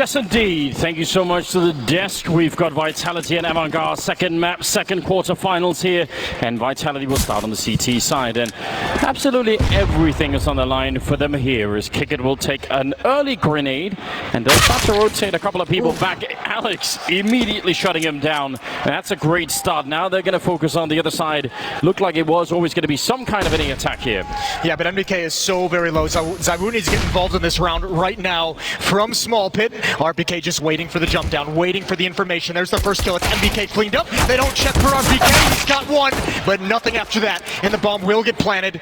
Yes, indeed. Thank you so much to the desk. We've got Vitality and AVANGAR, second map, second quarterfinals here. And Vitality will start on the CT side. And absolutely everything is on the line for them here as Kickit will take an early grenade. And they'll start to rotate a couple of people back. Alex immediately shutting him down. And that's a great start. Now they're going to focus on the other side. Looked like it was always going to be some kind of an attack here. Yeah, but MBK is so very low. Zabu needs to get involved in this round right now from small pit. RPK just waiting for the jump down, waiting for the information. There's the first kill. It's MBK cleaned up. They don't check for RPK. He's got one, but nothing after that. And the bomb will get planted.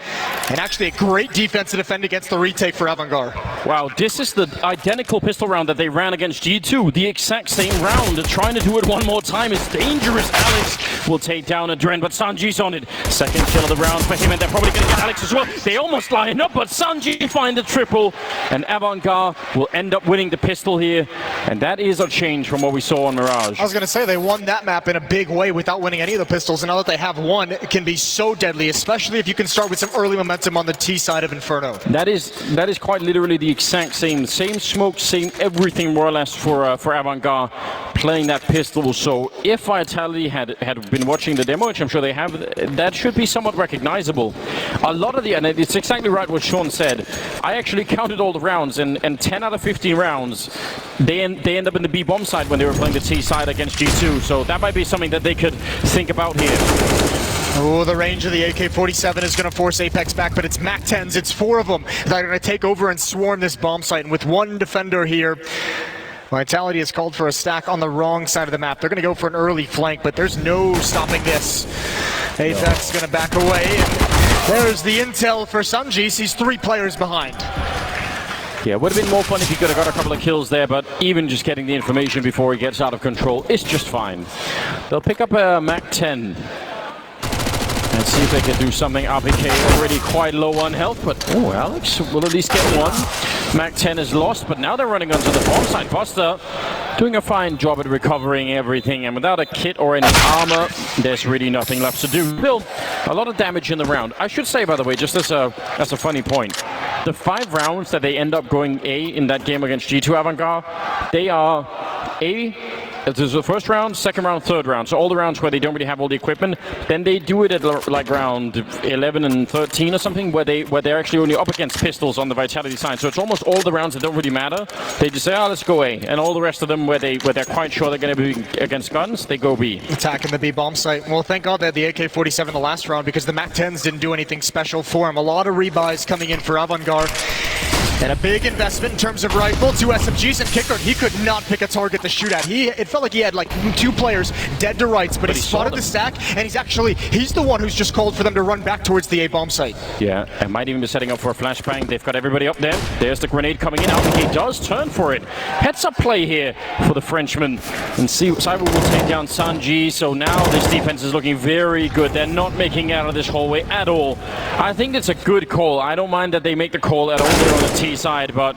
And actually a great defense to defend against the retake for AVANGAR. Wow, this is the identical pistol round that they ran against G2. The exact same round. Trying to do it one more time is dangerous. Alex will take down Adren, but Sanji's on it. Second kill of the round for him, and they're probably going to get Alex as well. They almost line up, but Sanji find the triple, and AVANGAR will end up winning the pistol here, and that is a change from what we saw on Mirage. I was going to say, they won that map in a big way without winning any of the pistols, and now that they have one, it can be so deadly, especially if you can start with some early momentum on the T side of Inferno. That is quite literally the exact same smoke, same everything more or less for AVANGAR playing that pistol. So if Vitality had been watching the demo, which I'm sure they have, that should be somewhat recognizable. A lot of and it's exactly right what Sean said. I actually counted all the rounds, and 10 out of 15 rounds, they end up in the B bomb side when they were playing the T side against G2. So that might be something that they could think about here. Oh, the range of the AK-47 is going to force Apex back, but it's MAC-10s. It's 4 of them that are going to take over and swarm this bomb site. And with one defender here, Vitality has called for a stack on the wrong side of the map. They're going to go for an early flank, but there's no stopping this. Apex is going to back away, and there's the intel for Sanji. He's 3 players behind. Yeah, it would have been more fun if he could have got a couple of kills there, but even just getting the information before he gets out of control is just fine. They'll pick up a MAC-10. And see if they can do something. RPK already quite low on health, but Alex will at least get one. MAC-10 is lost, but now they're running onto the bomb side. Buster doing a fine job at recovering everything, and without a kit or any armor, there's really nothing left to do. Still, a lot of damage in the round. I should say, by the way, just as a funny point, the 5 rounds that they end up going A in that game against G2 AVANGAR, they are A. There's the first round, second round, third round. So all the rounds where they don't really have all the equipment. Then they do it at like round 11 and 13 or something, where they're actually only up against pistols on the Vitality side. So it's almost all the rounds that don't really matter. They just say, let's go A. And all the rest of them where they're quite sure they're going to be against guns, they go B. Attacking the B bomb site. Well, thank God they had the AK-47 the last round, because the MAC-10s didn't do anything special for him. A lot of rebuys coming in for AVANGAR. And a big investment in terms of rifle, 2 SMGs, and Kickert, he could not pick a target to shoot at. It felt like he had like 2 players dead to rights, but he spotted the stack, and he's the one who's just called for them to run back towards the A bomb site. Yeah, and might even be setting up for a flashbang. They've got everybody up there. There's the grenade coming in. He does turn for it. Heads up play here for the Frenchman. And see, Cyber will take down Sanji, so now this defense is looking very good. They're not making it out of this hallway at all. I think it's a good call. I don't mind that they make the call at all there on the T side, but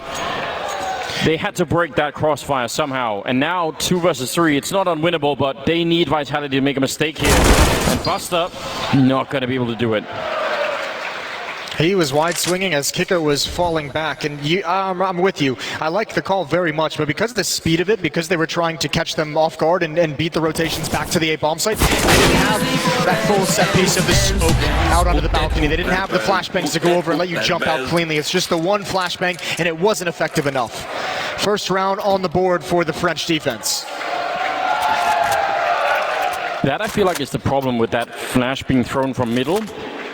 they had to break that crossfire somehow. And now 2 versus 3, it's not unwinnable, but they need Vitality to make a mistake here. And Buster, not going to be able to do it. He was wide swinging as Kicker was falling back, and I'm with you. I like the call very much, but because of the speed of it, because they were trying to catch them off guard and beat the rotations back to the A bomb site, they didn't have that full set piece of the smoke out onto the balcony. They didn't have the flashbangs to go over and let you jump out cleanly. It's just the one flashbang, and it wasn't effective enough. First round on the board for the French defense. That I feel like is the problem with that flash being thrown from middle.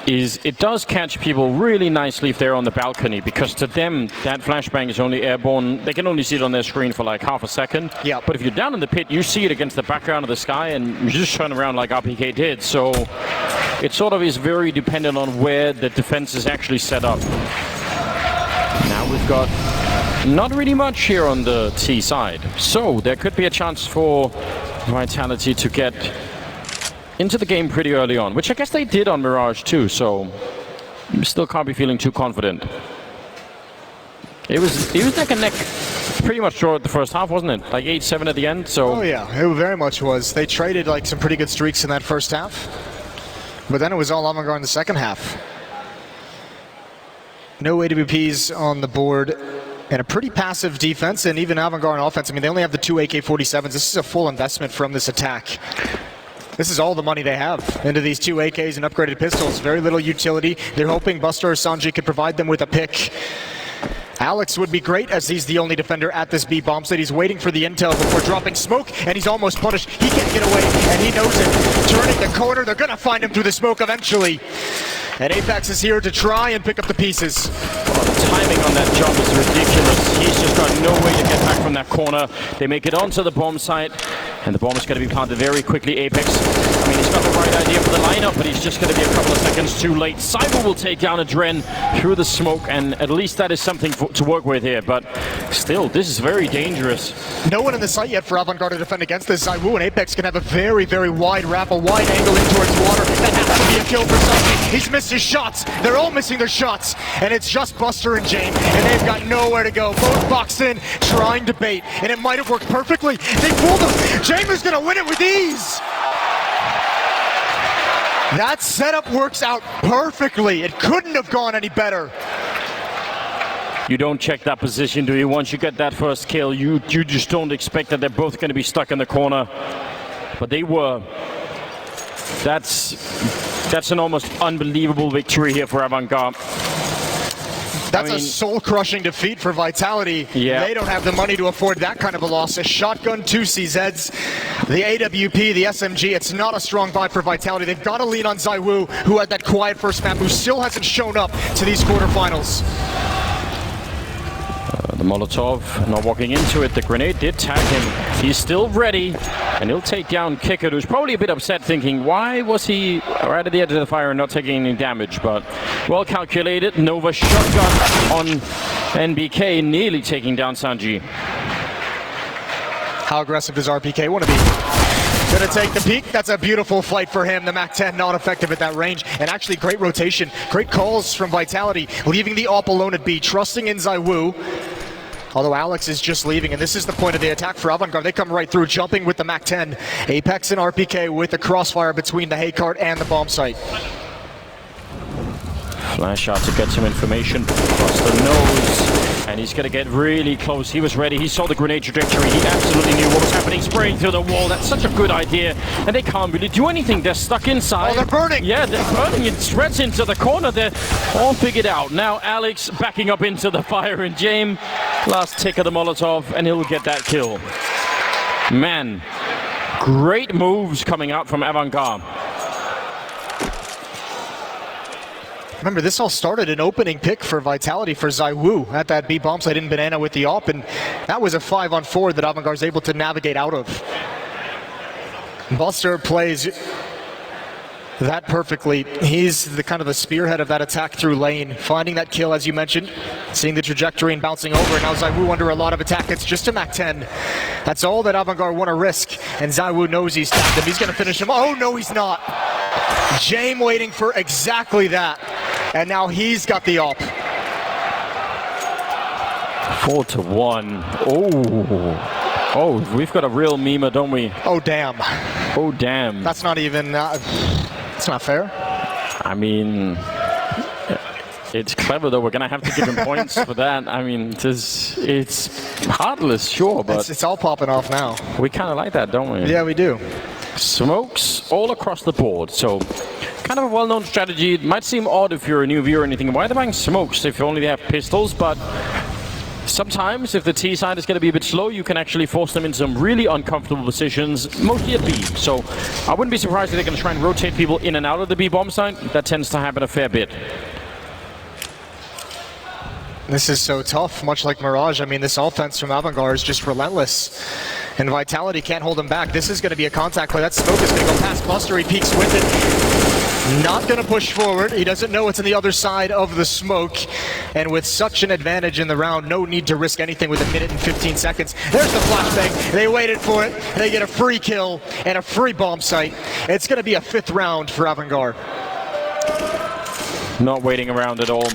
Is it does catch people really nicely if they're on the balcony, because to them that flashbang is only airborne. They can only see it on their screen for like half a second. Yeah. But if you're down in the pit, you see it against the background of the sky, and you just turn around like RPK did. So it sort of is very dependent on where the defense is actually set up. Now we've got not really much here on the T side, so there could be a chance for Vitality to get into the game pretty early on, which I guess they did on Mirage too, so still can't be feeling too confident. It was neck and neck pretty much short the first half, wasn't it? Like 8-7 at the end, so... Oh yeah, it very much was. They traded like some pretty good streaks in that first half, but then it was all AVANGAR in the second half. No AWPs on the board And a pretty passive defense, and even AVANGAR on offense. I mean, they only have the 2 AK-47s. This is a full investment from this attack. This is all the money they have into these 2 AKs and upgraded pistols. Very little utility. They're hoping Buster or Sanji could provide them with a pick. Alex would be great, as he's the only defender at this B bomb site. He's waiting for the intel before dropping smoke, and he's almost punished. He can't get away, and he knows it. Turning the corner, they're gonna find him through the smoke eventually. And Apex is here to try and pick up the pieces. Well, the timing on that jump is ridiculous. He's just got no way to get back from that corner. They make it onto the bomb site, and the bomb is going to be planted very quickly. Apex, I mean, he's got the right idea for the lineup, but he's just going to be a couple of seconds too late. Cyber will take down Adren through the smoke, and at least that is something to work with here. But still, this is very dangerous. No one in the site yet for AVANGAR to defend against this. Zywoo and Apex can have a very, very wide wrap, a wide angle in towards water. That has to be a kill for something. He's missed his shots. They're all missing their shots. And it's just Buster and James, and they've got nowhere to go. Both boxed in, trying to bait, and it might have worked perfectly. They fooled him. James is going to win it with ease. That setup works out perfectly. It couldn't have gone any better. You don't check that position, do you? Once you get that first kill, you just don't expect that they're both going to be stuck in the corner. But they were. That's an almost unbelievable victory here for AVANGAR. That's a soul-crushing defeat for Vitality. Yeah. They don't have the money to afford that kind of a loss. A shotgun, 2 CZs, the AWP, the SMG. It's not a strong buy for Vitality. They've got to lean on Zywoo, who had that quiet first map, who still hasn't shown up to these quarterfinals. The Molotov not walking into it. The grenade did tag him. He's still ready, and he'll take down Kicker, who's probably a bit upset, thinking, why was he right at the edge of the fire and not taking any damage? But well calculated. Nova shotgun on NBK, nearly taking down Sanji. How aggressive does RPK want to be? Gonna take the peek. That's a beautiful fight for him. The MAC-10 not effective at that range. And actually great rotation. Great calls from Vitality, leaving the AWP alone at B, trusting in Zywoo. Although Alex is just leaving, and this is the point of the attack for AVANGAR. They come right through, jumping with the MAC-10. Apex and RPK with the crossfire between the haycart and the bomb site. Flash out to get some information across the nose, and he's going to get really close. He was ready. He saw the grenade trajectory. He absolutely knew what was happening. Spraying through the wall. That's such a good idea, and they can't really do anything. They're stuck inside. Oh, they're burning. Yeah, they're burning. It spreads into the corner. They're all figured out. Now Alex backing up into the fire, and James last tick of the Molotov, and he'll get that kill. Man, great moves coming out from AVANGAR. Remember, this all started an opening pick for Vitality for Zywoo at that B bomb site in Banana with the AWP, and that was a 5-on-4 that AVANGAR is able to navigate out of. Buster plays that perfectly. He's the kind of the spearhead of that attack through lane, finding that kill, as you mentioned, seeing the trajectory and bouncing over. Now Zywoo under a lot of attack. It's just a MAC-10. That's all that AVANGAR want to risk, and Zywoo knows he's tapped him. He's going to finish him. Oh, no, he's not. James waiting for exactly that. And now he's got the AWP. 4-1. Oh, we've got a real memer, don't we? Oh, damn. Oh, damn. That's not even, that's not fair. I mean, it's clever, though. We're going to have to give him points for that. I mean, it's heartless, sure, but It's all popping off now. we kind of like that, don't we? Yeah, we do. Smokes all across the board, so kind of a well-known strategy. It might seem odd if you're a new viewer or anything. Why are they buying smokes if only they have pistols? But sometimes, if the T side is going to be a bit slow, you can actually force them in some really uncomfortable positions, mostly at B. So I wouldn't be surprised if they're going to try and rotate people in and out of the B bomb site. That tends to happen a fair bit. This is so tough, much like Mirage. I mean, this offense from AVANGAR is just relentless. And Vitality can't hold him back. This is going to be a contact play. That smoke is going to go past Buster. He peeks with it. Not going to push forward. He doesn't know what's on the other side of the smoke. And with such an advantage in the round, no need to risk anything with 1 minute and 15 seconds. There's the flashbang. They waited for it. They get a free kill and a free bomb site. It's going to be a 5th round for AVANGAR. Not waiting around at all.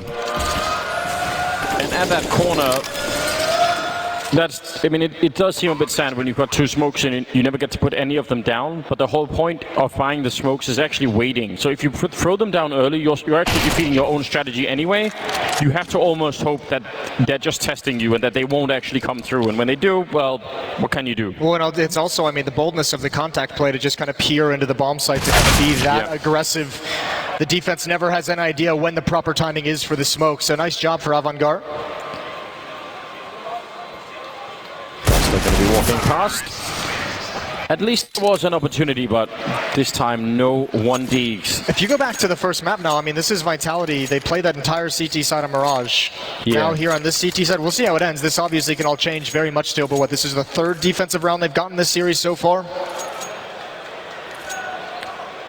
And at that corner, I mean, it does seem a bit sad when you've got 2 smokes and you never get to put any of them down. But the whole point of buying the smokes is actually waiting. So if you throw them down early, you're actually defeating your own strategy anyway. you have to almost hope that they're just testing you and that they won't actually come through. And when they do, well, what can you do? Well, it's also, I mean, the boldness of the contact play to just kind of peer into the bomb site to kind of be that aggressive. The defense never has an idea when the proper timing is for the smoke. So nice job for AVANGAR. Still going to be walking past. At least there was an opportunity, but this time no 1Ds. If you go back to the first map now, I mean, this is Vitality. They played that entire CT side of Mirage. Yeah. Now here on this CT side, we'll see how it ends. This obviously can all change very much still, but what, this is the third defensive round they've gotten this series so far?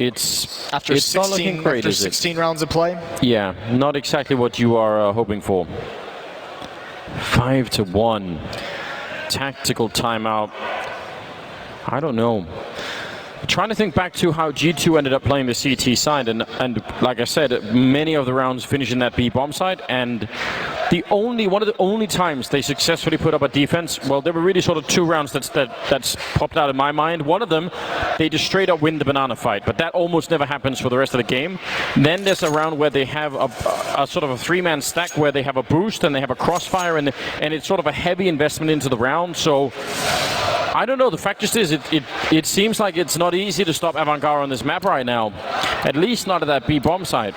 It's After it's not looking 16, great, after is 16 rounds of play? Yeah, not exactly what you are hoping for. 5-1. Tactical timeout. I don't know. I'm trying to think back to how G2 ended up playing the CT side, and like I said, many of the rounds finished in that B bomb side, and one of the only times they successfully put up a defense, well, there were really sort of two rounds that's popped out in my mind. One of them, they just straight up win the banana fight, but that almost never happens for the rest of the game. Then there's a round where they have a sort of a three-man stack where they have a boost and they have a crossfire, and it's sort of a heavy investment into the round. So I don't know. The fact just is, it seems like it's not easy to stop AVANGAR on this map right now. At least not at that B bomb side.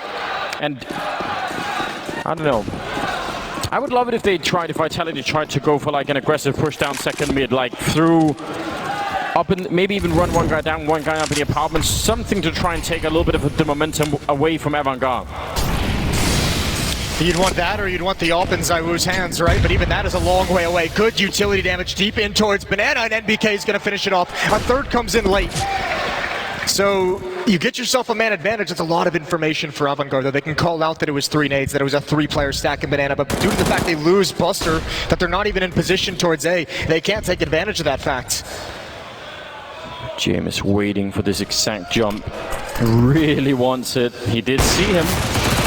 And I don't know. I would love it if Vitality tried to go for like an aggressive push down second mid, like through up and maybe even run one guy down, one guy up in the apartments, something to try and take a little bit of the momentum away from AVANGAR. You'd want that, or you'd want the AWP in ZywOo's hands, right? But even that is a long way away. Good utility damage deep in towards Banana, and NBK is going to finish it off. A third comes in late. So you get yourself a man advantage. It's a lot of information for AVANGAR, though. They can call out that it was 3 nades, that it was a 3-player stack in Banana, but due to the fact they lose Buster, that they're not even in position towards A, they can't take advantage of that fact. James waiting for this exact jump. Really wants it. He did see him.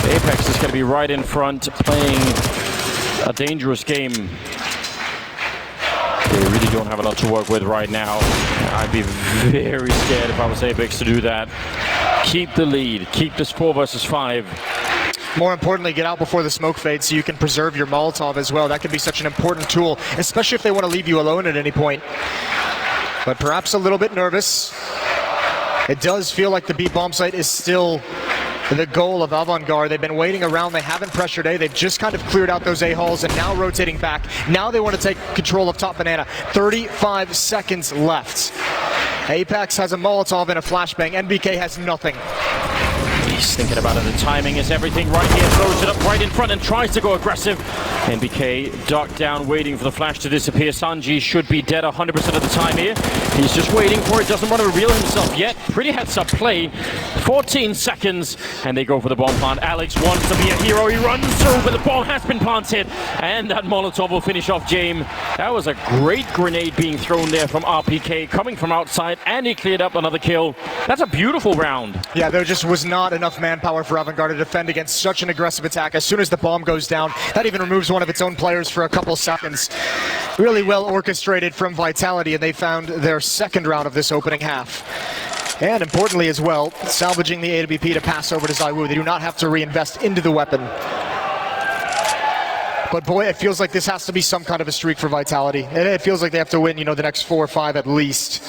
Apex is going to be right in front, playing a dangerous game. They really don't have a lot to work with right now. I'd be very scared if I was Apex to do that. Keep the lead. Keep this 4 versus 5. More importantly, get out before the smoke fades so you can preserve your Molotov as well. That could be such an important tool, especially if they want to leave you alone at any point. But perhaps a little bit nervous. It does feel like the B bomb site is still the goal of AVANGAR. They've been waiting around. They haven't pressured A. They've just kind of cleared out those A halls and now rotating back. Now they want to take control of top Banana. 35 seconds left. Apex has a Molotov and a flashbang. NBK has nothing. He's thinking about it. The timing is everything right here. Throws it up right in front and tries to go aggressive. NBK ducked down, waiting for the flash to disappear. Sanji should be dead 100% of the time here. He's just waiting for it. Doesn't want to reveal himself yet. Pretty heads-up play. 14 seconds, and they go for the bomb plant. Alex wants to be a hero. He runs through, but the bomb has been planted. And that Molotov will finish off James. That was a great grenade being thrown there from RPK, coming from outside, and he cleared up another kill. That's a beautiful round. Yeah, there just was not enough manpower for AVANGAR to defend against such an aggressive attack. As soon as the bomb goes down, that even removes one of its own players for a couple seconds. Really well orchestrated from Vitality, and they found their second round of this opening half. And importantly as well, salvaging the AWP to pass over to ZywOo. They do not have to reinvest into the weapon. But boy, it feels like this has to be some kind of a streak for Vitality. It feels like they have to win, the next 4 or 5 at least.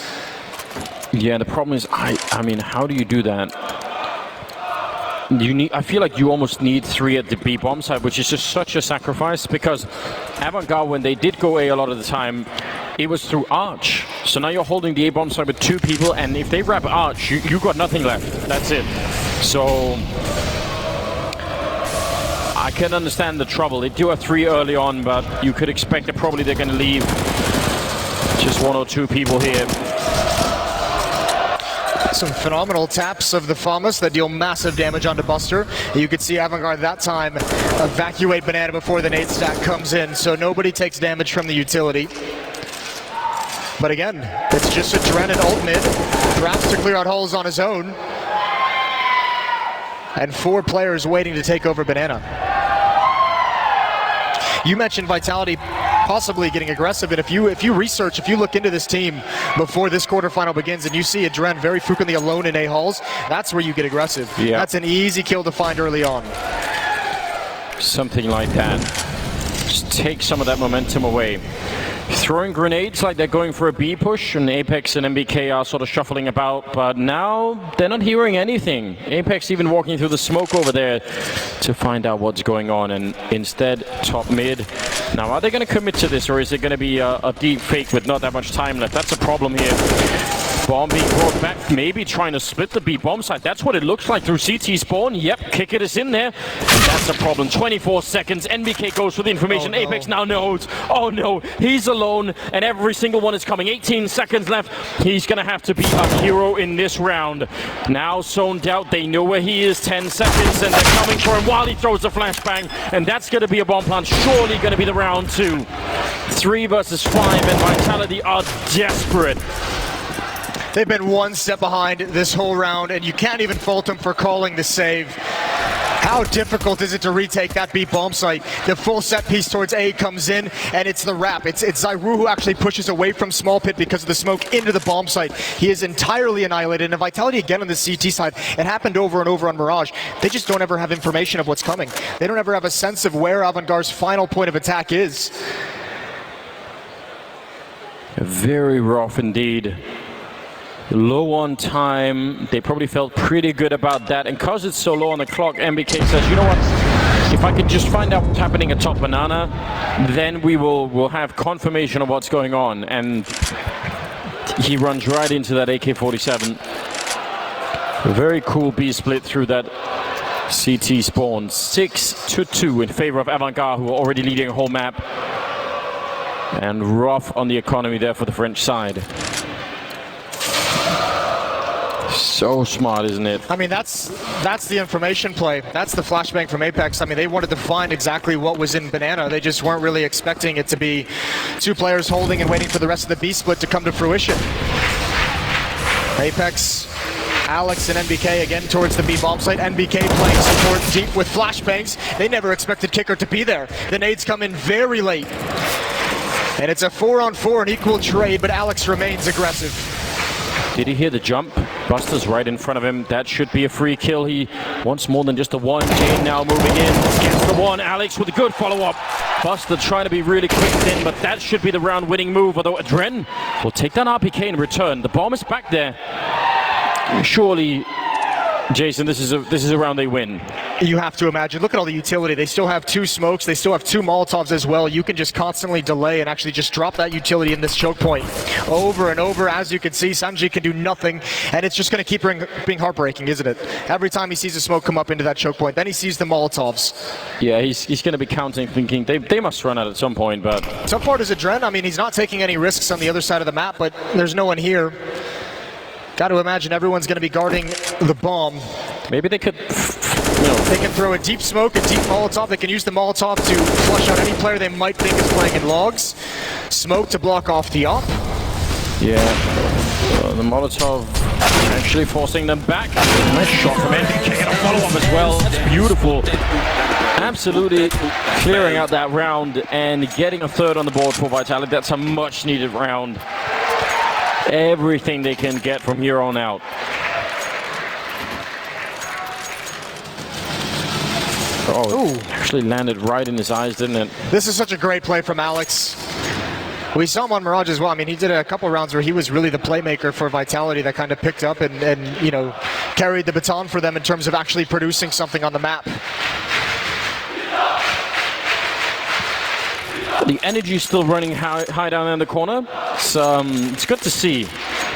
Yeah, the problem is, I mean, how do you do that? I feel like you almost need 3 at the B bomb side, which is just such a sacrifice, because AVANGAR, when they did go A a lot of the time, it was through Arch. So now you're holding the A bomb side with 2 people, and if they wrap Arch, you got nothing left. That's it. So I can understand the trouble. They do a 3 early on, but you could expect that probably they're going to leave just 1 or 2 people here. Some phenomenal taps of the FAMAS that deal massive damage onto Buster. You could see AVANGAR that time evacuate Banana before the nade stack comes in, so nobody takes damage from the utility. But again, it's just a Dren and ult mid. Traps to clear out holes on his own. And 4 players waiting to take over Banana. You mentioned Vitality possibly getting aggressive, and if you look into this team before this quarterfinal begins and you see a Dren very frequently alone in A halls, that's where you get aggressive. Yeah. That's an easy kill to find early on. Something like that. Just take some of that momentum away. Throwing grenades like they're going for a B push, and Apex and MBK are sort of shuffling about, but now they're not hearing anything. Apex even walking through the smoke over there to find out what's going on, and instead top mid. Now are they going to commit to this, or is it going to be a deep fake with not that much time left? That's a problem here. Bomb being brought back, maybe trying to split the B bomb site. That's what it looks like through CT spawn. Yep, kick it is in there. And that's a problem. 24 seconds. NBK goes for the information. Oh, no. Apex now knows. Oh no, he's alone, and every single one is coming. 18 seconds left. He's going to have to be a hero in this round. Now zoned out. They know where he is. 10 seconds, and they're coming for him while he throws the flashbang. And that's going to be a bomb plant. Surely going to be the round 2. 3 versus 5, and Vitality are desperate. They've been one step behind this whole round, and you can't even fault them for calling the save. How difficult is it to retake that B bomb site? The full set piece towards A comes in, and it's the wrap. It's Zyru who actually pushes away from small pit because of the smoke into the bomb site. He is entirely annihilated, and Vitality again on the CT side. It happened over and over on Mirage. They just don't ever have information of what's coming. They don't ever have a sense of where AVANGAR's final point of attack is. Very rough indeed. Low on time. They probably felt pretty good about that, and because it's so low on the clock, MBK says, you know what, if I could just find out what's happening at top banana, then we'll have confirmation of what's going on. And he runs right into that AK-47. A very cool B split through that CT spawn. 6-2 in favor of AVANGAR, who are already leading a whole map. And rough on the economy there for the French side. So smart, isn't it? I mean, that's the information play. That's the flashbang from Apex. I mean, they wanted to find exactly what was in Banana. They just weren't really expecting it to be 2 players holding and waiting for the rest of the B split to come to fruition. Apex, Alex and NBK again towards the B bomb site. NBK playing support deep with flashbangs. They never expected Kicker to be there. The nades come in very late. And it's a 4-on-4, an equal trade, but Alex remains aggressive. Did he hear the jump? Buster's right in front of him. That should be a free kill. He wants more than just a 1. Jane now moving in. Gets the 1. Alex with a good follow-up. Buster trying to be really quick in, but that should be the round-winning move. Although Adren will take that RPK in return. The bomb is back there. Surely, Jason, this is a round they win. You have to imagine. Look at all the utility. They still have 2 smokes. They still have 2 Molotovs as well. You can just constantly delay and actually just drop that utility in this choke point. Over and over. As you can see, Sanji can do nothing. And it's just going to keep being heartbreaking, isn't it? Every time he sees a smoke come up into that choke point. Then he sees the Molotovs. Yeah, he's going to be counting, thinking they must run out at some point. But so far does Adren. I mean, he's not taking any risks on the other side of the map, but there's no one here. Got to imagine everyone's going to be guarding the bomb. Maybe they could... They can throw a deep smoke, a deep Molotov. They can use the Molotov to flush out any player they might think is playing in logs. Smoke to block off the op. Yeah, the Molotov actually forcing them back. Nice shot from NBK and a follow-up as well. That's beautiful. Absolutely clearing out that round and getting a 3rd on the board for Vitality. That's a much-needed round. Everything they can get from here on out. Oh, it actually landed right in his eyes, didn't it? This is such a great play from Alex. We saw him on Mirage as well. I mean, he did a couple rounds where he was really the playmaker for Vitality that kind of picked up and you know, carried the baton for them in terms of actually producing something on the map. The energy is still running high down in the corner. It's good to see.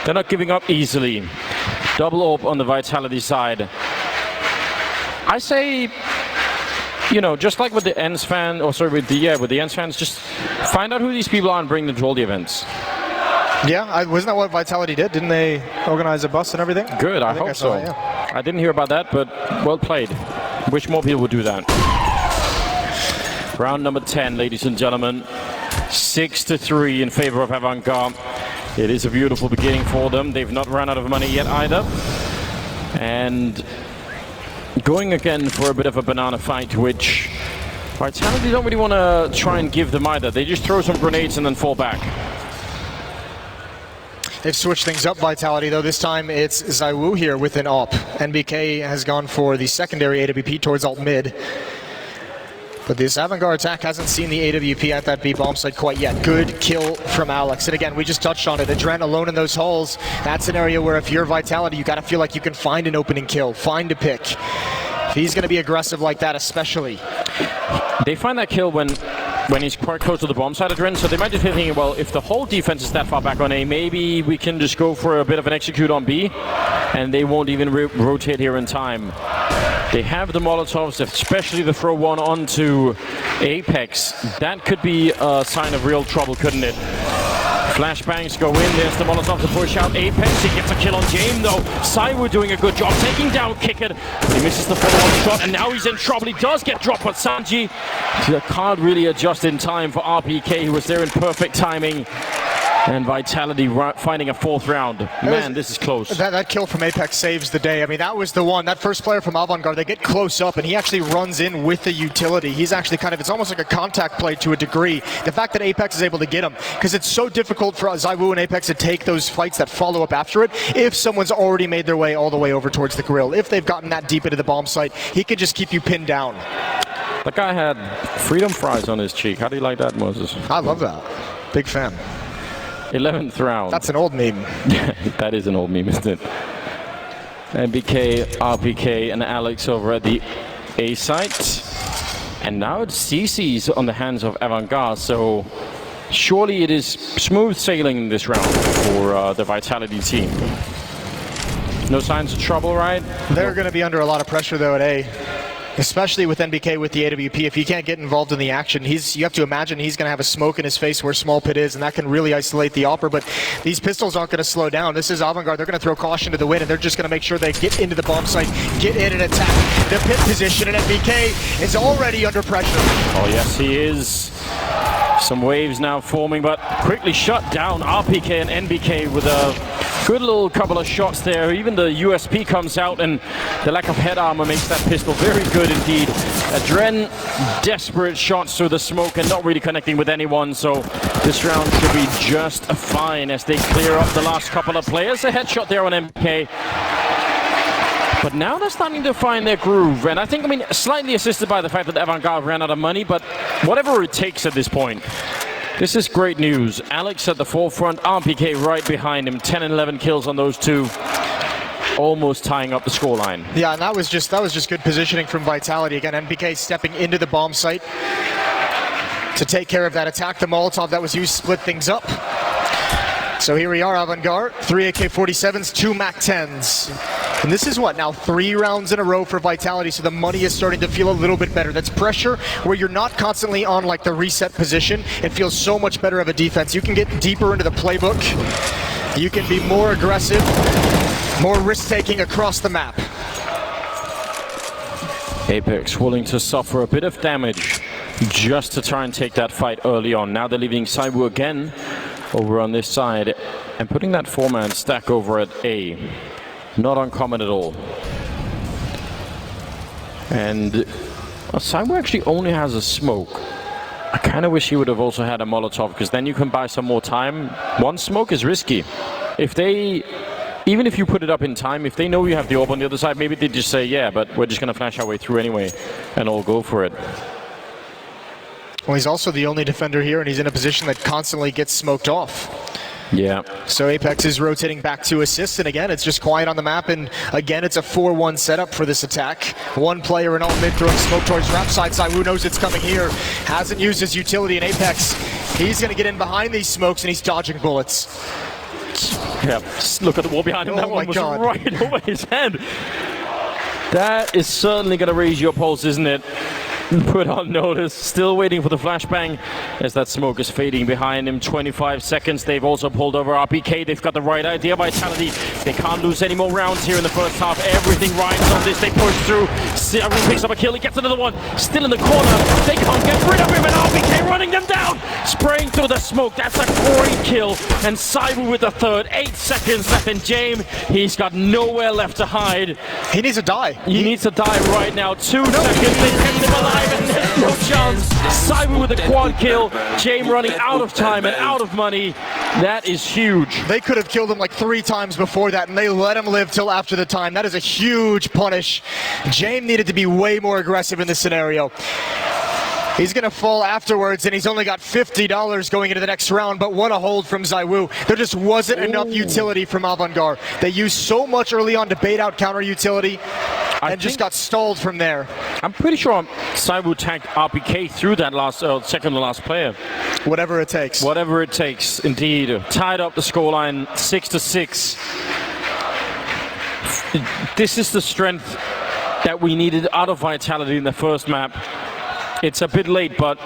They're not giving up easily. Double orb on the Vitality side. I say, you know, just like with the ENS fan, or sorry, with the ENS fans, just find out who these people are and bring them to all the events. Yeah, wasn't that what Vitality did? Didn't they organize a bus and everything? Good, I hope so. Yeah. I didn't hear about that, but well played. Wish more people would do that. Round number 10, ladies and gentlemen. 6-3 in favor of AVANGAR. It is a beautiful beginning for them. They've not run out of money yet either. And going again for a bit of a banana fight, which Vitality don't really want to try and give them either. They just throw some grenades and then fall back. They've switched things up, Vitality, though. This time it's Zywu here with an AWP. NBK has gone for the secondary AWP towards alt mid. But this AVANGAR attack hasn't seen the AWP at that B bomb site quite yet. Good kill from Alex. And again, we just touched on it. Adren alone in those halls. That's an area where if you're Vitality, you got to feel like you can find an opening kill, find a pick. If he's going to be aggressive like that, especially. They find that kill when he's quite close to the bomb side of Adren, so they might just be thinking, well, if the whole defense is that far back on A, maybe we can just go for a bit of an execute on B, and they won't even rotate here in time. They have the Molotovs, especially the throw one onto Apex. That could be a sign of real trouble, couldn't it? Flashbangs go in, there's the Molotov to push out Apex. He gets a kill on Game though. Cyber doing a good job taking down Kicked. He misses the follow-on shot and now he's in trouble. He does get dropped, but Sanji can't really adjust in time for RPK, who was there in perfect timing. And Vitality finding a fourth round. Man, this is close. That kill from Apex saves the day. I mean, that was the one. That first player from AVANGAR, they get close up, and he actually runs in with the utility. He's actually it's almost like a contact play to a degree. The fact that Apex is able to get him, because it's so difficult for ZywOo and Apex to take those fights that follow up after it if someone's already made their way all the way over towards the grill. If they've gotten that deep into the bomb site, he can just keep you pinned down. That guy had freedom fries on his cheek. How do you like that, Moses? I love that. Big fan. 11th round. That's an old meme. That is an old meme, isn't it? MBK, RPK, and Alex over at the A site. And now it's CC's on the hands of AVANGAR, so surely it is smooth sailing in this round for the Vitality team. No signs of trouble, right? They're going to be under a lot of pressure, though, at A. Especially with NBK with the AWP, if he can't get involved in the action, you have to imagine he's going to have a smoke in his face where Small Pit is, and that can really isolate the Opera. But these pistols aren't going to slow down. This is AVANGAR. They're going to throw caution to the wind, and they're just going to make sure they get into the bomb site, get in and attack the pit position, and NBK is already under pressure. Oh yes, he is. Some waves now forming, but quickly shut down. RPK and NBK with a good little couple of shots there. Even the USP comes out, and the lack of head armor makes that pistol very good indeed. Adren, desperate shots through the smoke and not really connecting with anyone, so this round should be just fine as they clear up the last couple of players. A headshot there on MK. But now they're starting to find their groove, and I think, slightly assisted by the fact that AVANGAR ran out of money, but whatever it takes at this point. This is great news. Alex at the forefront, RPK right behind him, 10 and 11 kills on those two. Almost tying up the scoreline. Yeah, and that was just good positioning from Vitality. Again, NBK stepping into the bomb site to take care of that attack. The Molotov that was used split things up. So here we are, AVANGAR, 3 AK-47s, 2 MAC-10s. And this is what, now 3 rounds in a row for Vitality, so the money is starting to feel a little bit better. That's pressure where you're not constantly on like the reset position. It feels so much better of a defense. You can get deeper into the playbook. You can be more aggressive, more risk-taking across the map. Apex willing to suffer a bit of damage just to try and take that fight early on. Now they're leaving ZywOo again over on this side and putting that 4-man stack over at A. Not uncommon at all. And ZywOo actually only has a smoke. I kind of wish he would have also had a Molotov, because then you can buy some more time. One smoke is risky. Even if you put it up in time, if they know you have the orb on the other side, maybe they just say, yeah, but we're just going to flash our way through anyway and all go for it. Well, he's also the only defender here, and he's in a position that constantly gets smoked off. Yeah. So Apex is rotating back to assist, and again, it's just quiet on the map, and again, it's a 4-1 setup for this attack. One player in all mid throwing smoke towards rap side. ZywOo knows it's coming here. Hasn't used his utility in Apex. He's going to get in behind these smokes, and he's dodging bullets. Yeah, look at the wall behind him. That one was right over his head. That is certainly going to raise your pulse, isn't it? Put on notice, still waiting for the flashbang as that smoke is fading behind him. 25 seconds, they've also pulled over RPK. They've got the right idea, Vitality. They can't lose any more rounds here in the first half. Everything rides on this, they push through. Everyone picks up a kill, he gets another one. Still in the corner, they can't get rid of him, and RPK running them down. Spraying through the smoke, that's a great kill. And ZywOo with the third, 8 seconds left in James. He's got nowhere left to hide. He needs to die. He needs to die right now. 2 seconds, they kept him alive. And there's no chance. ZywOo with a quad kill. James running out of time and out of money. That is huge. They could have killed him like 3 times before that, and they let him live till after the time. That is a huge punish. James needed to be way more aggressive in this scenario. He's going to fall afterwards, and he's only got $50 going into the next round, but what a hold from ZywOo. There just wasn't enough utility from AVANGAR. They used so much early on to bait out counter utility and just got stalled from there. I'm pretty sure ZywOo tagged RPK through that second to last player. Whatever it takes. Whatever it takes, indeed. Tied up the scoreline 6-6. This is the strength that we needed out of Vitality in the first map. It's a bit late, but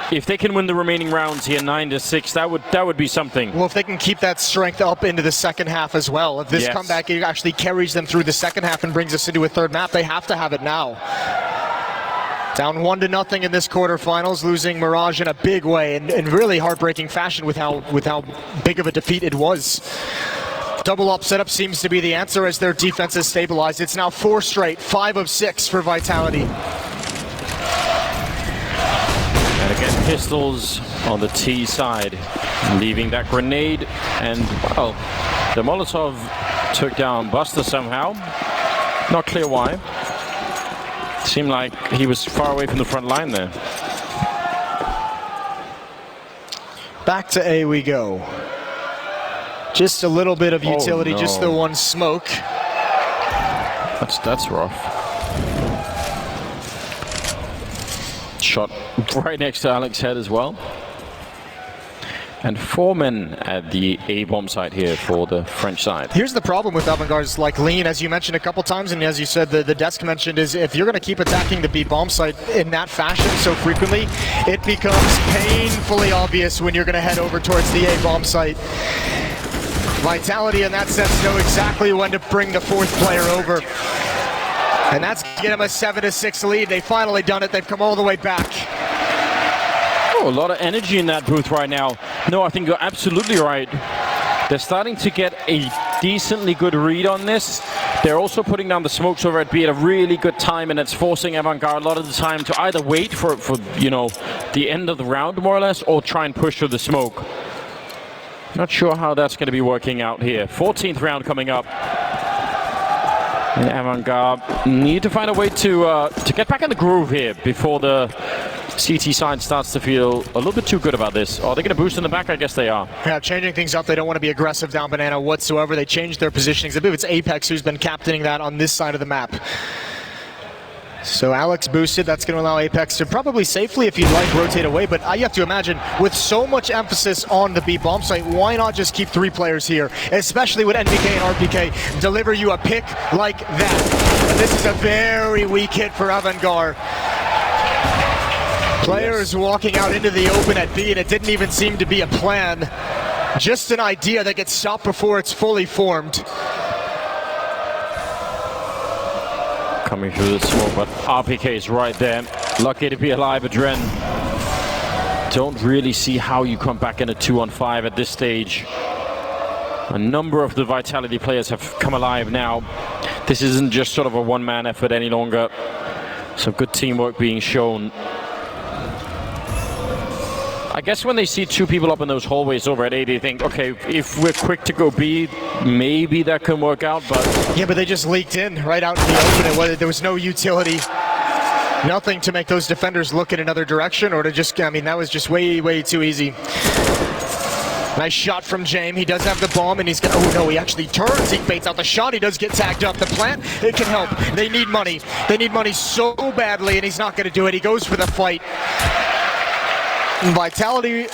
if they can win the remaining rounds here, 9-6, that would be something. Well, if they can keep that strength up into the second half as well, if this comeback actually carries them through the second half and brings us into a third map, they have to have it now. Down 1-0 in this quarterfinals, losing Mirage in a big way, and in really heartbreaking fashion with how big of a defeat it was. Double up setup seems to be the answer as their defense is stabilized. It's now 4 straight, 5 of 6 for Vitality. And again, pistols on the T side, leaving that grenade, and well, the Molotov took down Buster somehow. Not clear why. Seemed like he was far away from the front line there. Back to A we go. Just a little bit of utility, just the one smoke. That's rough. Shot right next to Alex's head as well. And 4 men at the A-bomb site here for the French side. Here's the problem with AVANGAR's lean, as you mentioned a couple times, and as you said, the desk mentioned, is if you're going to keep attacking the B-bomb site in that fashion so frequently, it becomes painfully obvious when you're going to head over towards the A-bomb site. Vitality in that sense know exactly when to bring the 4th player over. And that's going to get them a 7-6 lead. They've finally done it. They've come all the way back. Oh, a lot of energy in that booth right now. No, I think you're absolutely right. They're starting to get a decently good read on this. They're also putting down the smokes over at B at a really good time, and it's forcing AVANGAR a lot of the time to either wait for the end of the round, more or less, or try and push through the smoke. Not sure how that's going to be working out here. 14th round coming up. And AVANGAR need to find a way to get back in the groove here before the CT side starts to feel a little bit too good about this. Are they going to boost in the back? I guess they are. Yeah, changing things up. They don't want to be aggressive down banana whatsoever. They changed their positionings. I believe it's Apex who's been captaining that on this side of the map. So Alex boosted. That's going to allow Apex to probably safely, if you'd like, rotate away. But you have to imagine, with so much emphasis on the B bomb site, why not just keep 3 players here? Especially with NBK and RPK deliver you a pick like that. And this is a very weak hit for AVANGAR. Players walking out into the open at B, and it didn't even seem to be a plan. Just an idea that gets stopped before it's fully formed. Coming through the smoke, but RPK is right there. Lucky to be alive, Adren. Don't really see how you come back in a 2-on-5 at this stage. A number of the Vitality players have come alive now. This isn't just sort of a one-man effort any longer. Some good teamwork being shown. I guess when they see 2 people up in those hallways over at A, they think, okay, if we're quick to go B, maybe that can work out, but... Yeah, but they just leaked in right out in the open. There was no utility. Nothing to make those defenders look in another direction, or to just, I mean, that was just way, way too easy. Nice shot from James. He does have the bomb, and he's gonna, oh no, he actually turns. He baits out the shot. He does get tagged up. The plant, it can help. They need money. They need money so badly, and he's not gonna do it. He goes for the fight. Vitality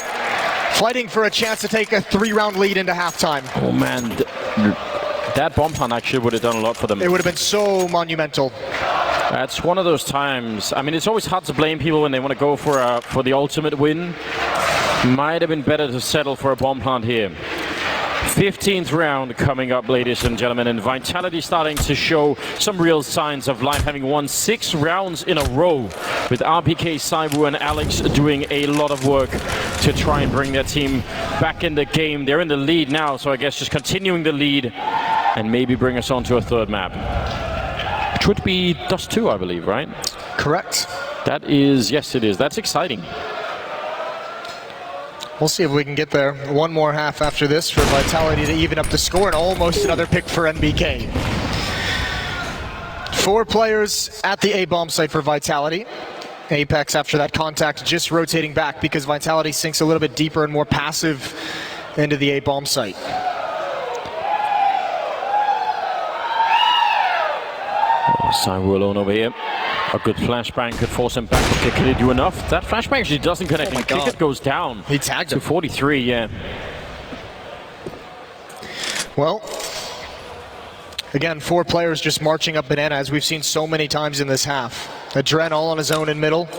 fighting for a chance to take a 3-round lead into halftime. Oh man, that bomb plant actually would have done a lot for them. It would have been so monumental. That's one of those times. I mean, it's always hard to blame people when they want to go for the ultimate win. Might have been better to settle for a bomb plant here. 15th round coming up, ladies and gentlemen, and Vitality starting to show some real signs of life, having won 6 rounds in a row, with RPK, ZywOo, and Alex doing a lot of work to try and bring their team back in the game. They're in the lead now, so I guess just continuing the lead and maybe bring us on to a 3rd map. Which would be Dust 2, I believe, right? Correct. That is, yes it is. That's exciting. We'll see if we can get there. One more half after this for Vitality to even up the score, and almost another pick for NBK. 4 players at the A-bomb site for Vitality. Apex, after that contact, just rotating back because Vitality sinks a little bit deeper and more passive into the A bomb site. Cywoo alone over here. A good flashbang could force him back, but could it do enough? That flashbang actually doesn't connect, and Kickit goes down. He tagged to him. 43, yeah. Well, again, 4 players just marching up banana, as we've seen so many times in this half. Adren all on his own in middle.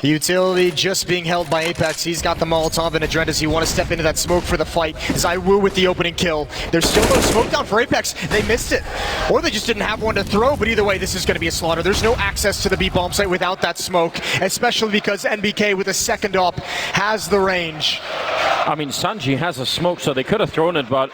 Utility just being held by Apex. He's got the Molotov, and Adren, does he want to step into that smoke for the fight? Cywoo with the opening kill. There's still no smoke down for Apex. They missed it. Or they just didn't have one to throw, but either way, this is going to be a slaughter. There's no access to the B bomb site without that smoke, especially because NBK with a second op has the range. I mean, Sanji has a smoke, so they could have thrown it, but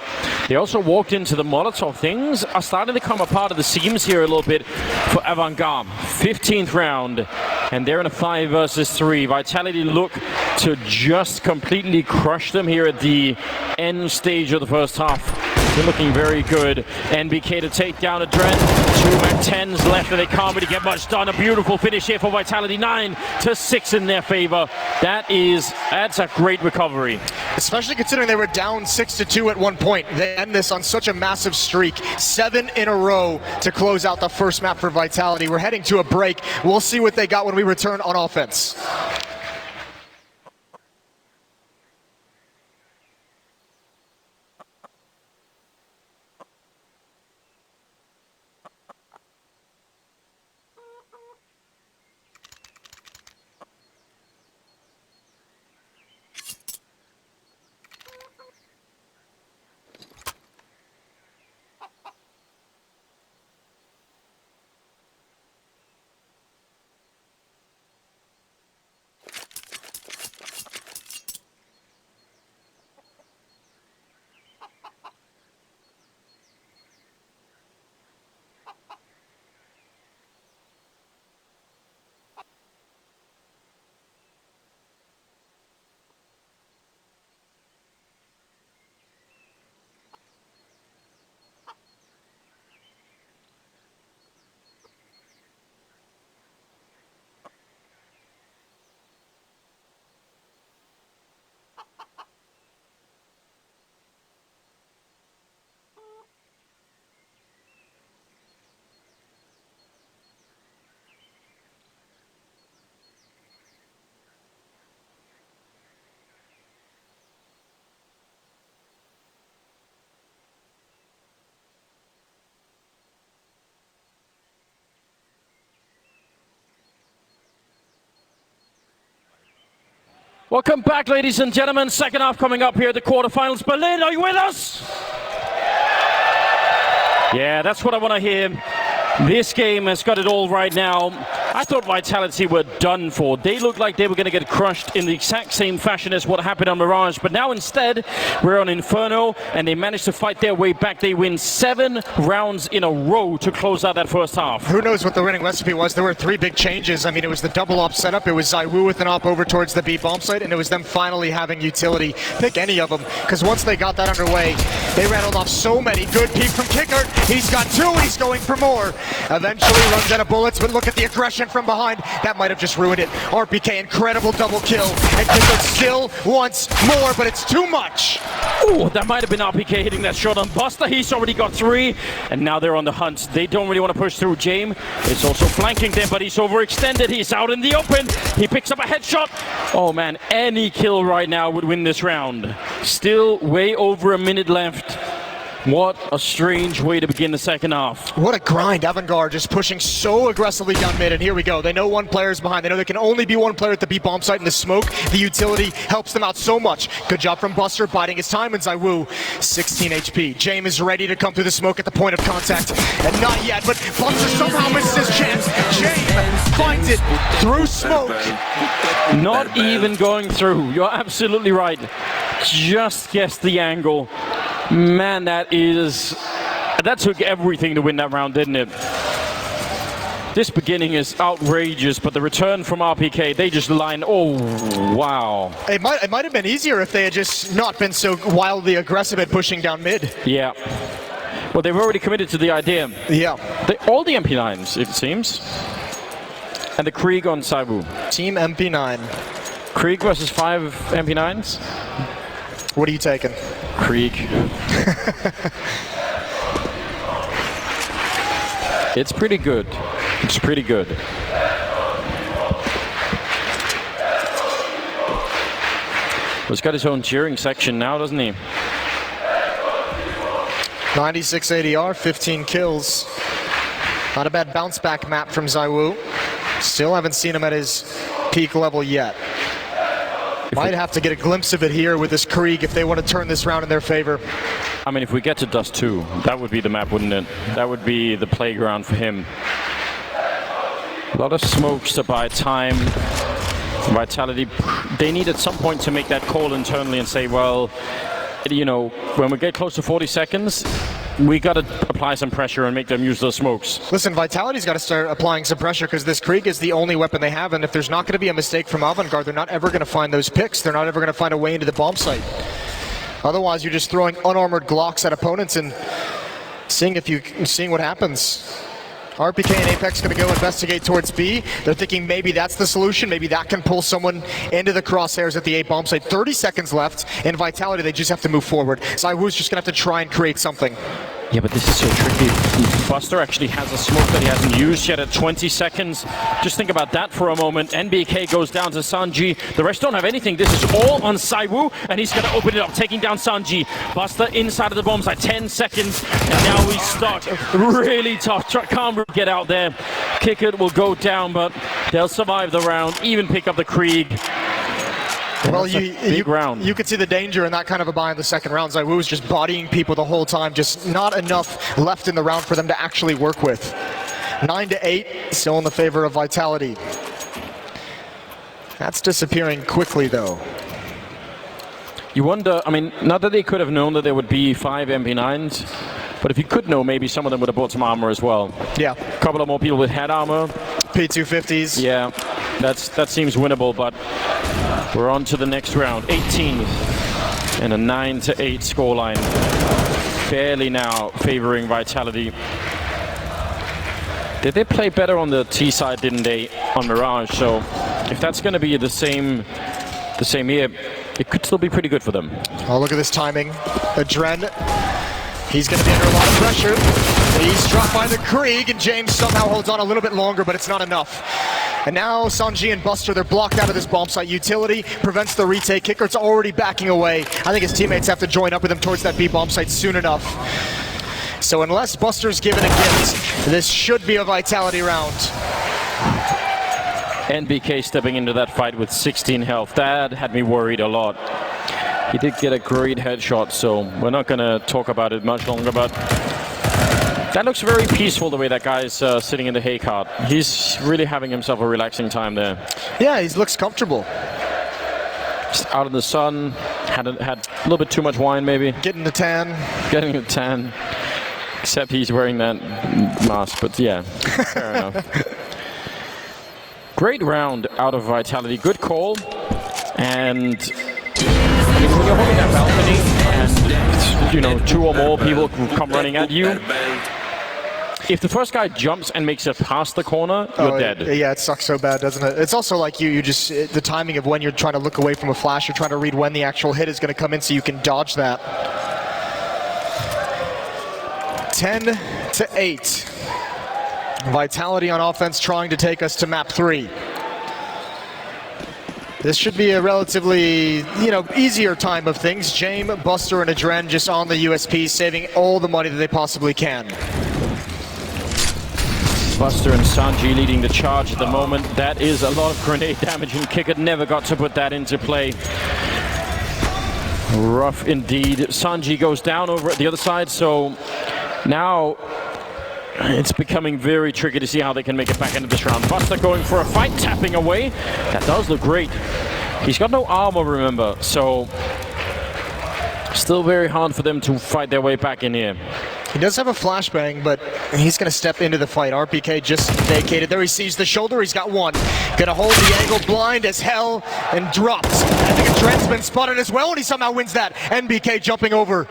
they also walked into the Molotov. Things are starting to come apart of the seams here a little bit for AVANGAR. 15th round, and they're in a 5 versus 3. Vitality look to just completely crush them here at the end stage of the first half. They're looking very good. NBK to take down Adren. 2 Mac-10s left, and they can't really get much done. A beautiful finish here for Vitality. 9-6 in their favor. That's a great recovery. Especially considering they were down 6-2 at one point. They end this on such a massive streak. 7 in a row to close out the first map for Vitality. We're heading to a break. We'll see what they got when we return on offense. Welcome back, ladies and gentlemen. Second half coming up here at the quarterfinals. Berlin, are you with us? Yeah, that's what I want to hear. This game has got it all right now. I thought Vitality were done for. They looked like they were going to get crushed in the exact same fashion as what happened on Mirage. But now instead, we're on Inferno, and they managed to fight their way back. They win 7 rounds in a row to close out that first half. Who knows what the winning recipe was? There were 3 big changes. I mean, it was the double op setup. It was Cywoo with an op over towards the B bomb site, and it was them finally having Utility. Pick any of them, because once they got that underway, they rattled off so many. Good peek from Kickert. He's got 2. He's going for more. Eventually runs out of bullets, but look at the aggression from behind. That might have just ruined it. RPK, incredible double kill. And Kickert still wants more, but it's too much. Ooh, that might have been RPK hitting that shot on Buster. He's already got 3, and now they're on the hunt. They don't really want to push through. James is also flanking them, but he's overextended. He's out in the open. He picks up a headshot. Oh man, any kill right now would win this round. Still way over a minute left. What a strange way to begin the second half. What a grind. AVANGAR just pushing so aggressively down mid, and here we go. They know 1 player's behind. They know there can only be 1 player at the B bomb site in the smoke. The Utility helps them out so much. Good job from Buster, biding his time, and Cywoo, 16 HP. James is ready to come through the smoke at the point of contact, and not yet, but Buster somehow misses his chance. James finds it through smoke. Not even going through. You're absolutely right. Just guessed the angle. Man, that took everything to win that round, didn't it? This beginning is outrageous, but the return from RPK, they just line. Oh, wow. It might have been easier if they had just not been so wildly aggressive at pushing down mid. Yeah. Well, they've already committed to the idea. Yeah. All the MP9s, it seems. And the Krieg on Saibu. Team MP9. Krieg versus 5 MP9s? What are you taking? Krieg. It's pretty good. It's pretty good. He's got his own cheering section now, doesn't he? 96 ADR, 15 kills. Not a bad bounce back map from Zaiwu. Still haven't seen him at his peak level yet. Might have to get a glimpse of it here with this Krieg if they want to turn this round in their favor. I mean, if we get to Dust 2, that would be the map, wouldn't it? That would be the playground for him. A lot of smokes to buy time. Vitality, they need at some point to make that call internally and say, well, you know, when we get close to 40 seconds, we got to apply some pressure and make them use those smokes. Listen, Vitality's got to start applying some pressure because this Krieg is the only weapon they have, and if there's not going to be a mistake from AVANGAR, they're not ever going to find those picks. They're not ever going to find a way into the bomb site. Otherwise, you're just throwing unarmored Glocks at opponents and seeing what happens. RPK and Apex going to go investigate towards B. They're thinking maybe that's the solution. Maybe that can pull someone into the crosshairs at the A bomb site. 30 seconds left. In Vitality, they just have to move forward. Zaiwu's just going to have to try and create something. Yeah, but this is so tricky. Buster actually has a smoke that he hasn't used yet at 20 seconds. Just think about that for a moment. NBK goes down to Sanji. The rest don't have anything. This is all on Zaiwu, and he's going to open it up, taking down Sanji. Buster inside of the bomb site, 10 seconds, and now he's stuck. Really tough. Can't get out there. Kick it will go down, but they'll survive the round, even pick up the Krieg. Well, you could see the danger in that kind of a buy in the second round. Zaiwu was just bodying people the whole time, just not enough left in the round for them to actually work with. 9-8, still in the favor of Vitality. That's disappearing quickly, though. You wonder, I mean, not that they could have known that there would be 5 MP9s, but if you could know, maybe some of them would have bought some armor as well. Yeah. A couple of more people with head armor. P250s. Yeah, that seems winnable, but we're on to the next round. 18th and a 9-8 scoreline. Fairly now favoring Vitality. Did they play better on the T side, didn't they, on Mirage? So if that's going to be the same here, it could still be pretty good for them. Oh, look at this timing. Adren, he's going to be under a lot of pressure. He's struck by the Krieg, and James somehow holds on a little bit longer, but it's not enough. And now Sanji and Buster, they're blocked out of this bomb site. Utility prevents the retake. Kickert's already backing away. I think his teammates have to join up with him towards that B bomb site soon enough. So unless Buster's given a gift, this should be a Vitality round. NBK stepping into that fight with 16 health. That had me worried a lot. He did get a great headshot, so we're not going to talk about it much longer, but that looks very peaceful the way that guy is sitting in the hay cart. He's really having himself a relaxing time there. Yeah, he looks comfortable. Just out in the sun, had a little bit too much wine maybe. Getting the tan. Getting the tan. Except he's wearing that mask, but yeah, fair enough. Great round out of Vitality. Good call. And I mean, when you're holding that balcony and, you know, 2 or more people come running at you, if the first guy jumps and makes it past the corner, you're dead. Yeah, it sucks so bad, doesn't it? It's also like you just, the timing of when you're trying to look away from a flash, you're trying to read when the actual hit is going to come in so you can dodge that. 10-8. Vitality on offense trying to take us to map 3. This should be a relatively, easier time of things. James, Buster, and Adren just on the USP, saving all the money that they possibly can. Buster and Sanji leading the charge at the moment. That is a lot of grenade damage, and Kicker never got to put that into play. Rough indeed. Sanji goes down over at the other side, so now it's becoming very tricky to see how they can make it back into this round. Buster going for a fight, tapping away. That does look great. He's got no armor, remember, so still very hard for them to fight their way back in here. He does have a flashbang, but he's going to step into the fight. RPK just vacated there. He sees the shoulder. He's got one. Going to hold the angle blind as hell and drops. I think a Adren's been spotted as well, and he somehow wins that. NBK jumping over.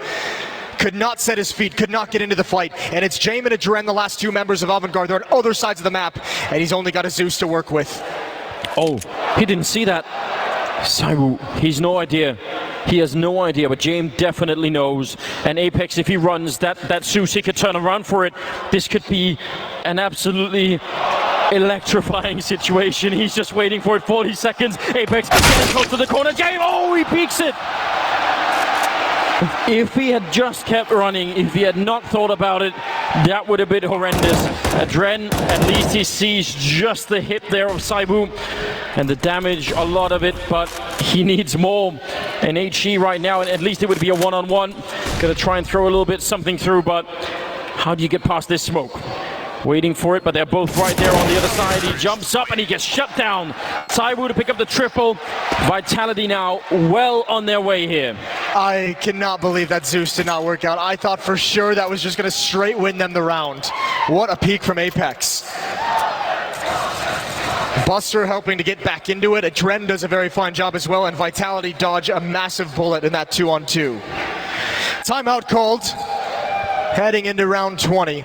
could not set his feet, could not get into the fight. And it's Jame and Adren, the last two members of AVANGAR. They're on other sides of the map, and he's only got a Zeus to work with. Oh, he didn't see that. Saiwu, he's no idea. He has no idea, but Jame definitely knows. And Apex, if he runs that Zeus, he could turn around for it. This could be an absolutely electrifying situation. He's just waiting for it. 40 seconds. Apex getting close to the corner. Jame, oh, he peeks it. If he had just kept running, if he had not thought about it, that would have been horrendous. Adren, at least he sees just the hit there of Saiwu and the damage, a lot of it, but he needs more. And HE right now, and at least it would be a one-on-one. Gonna try and throw a little bit something through, but how do you get past this smoke? Waiting for it, but they're both right there on the other side. He jumps up and he gets shut down. Saiwu to pick up the triple. Vitality now well on their way here. I cannot believe that Zeus did not work out. I thought for sure that was just going to straight win them the round. What a peak from Apex. Buster helping to get back into it. Adren does a very fine job as well, and Vitality dodge a massive bullet in that 2-on-2. Timeout called. Heading into round 20.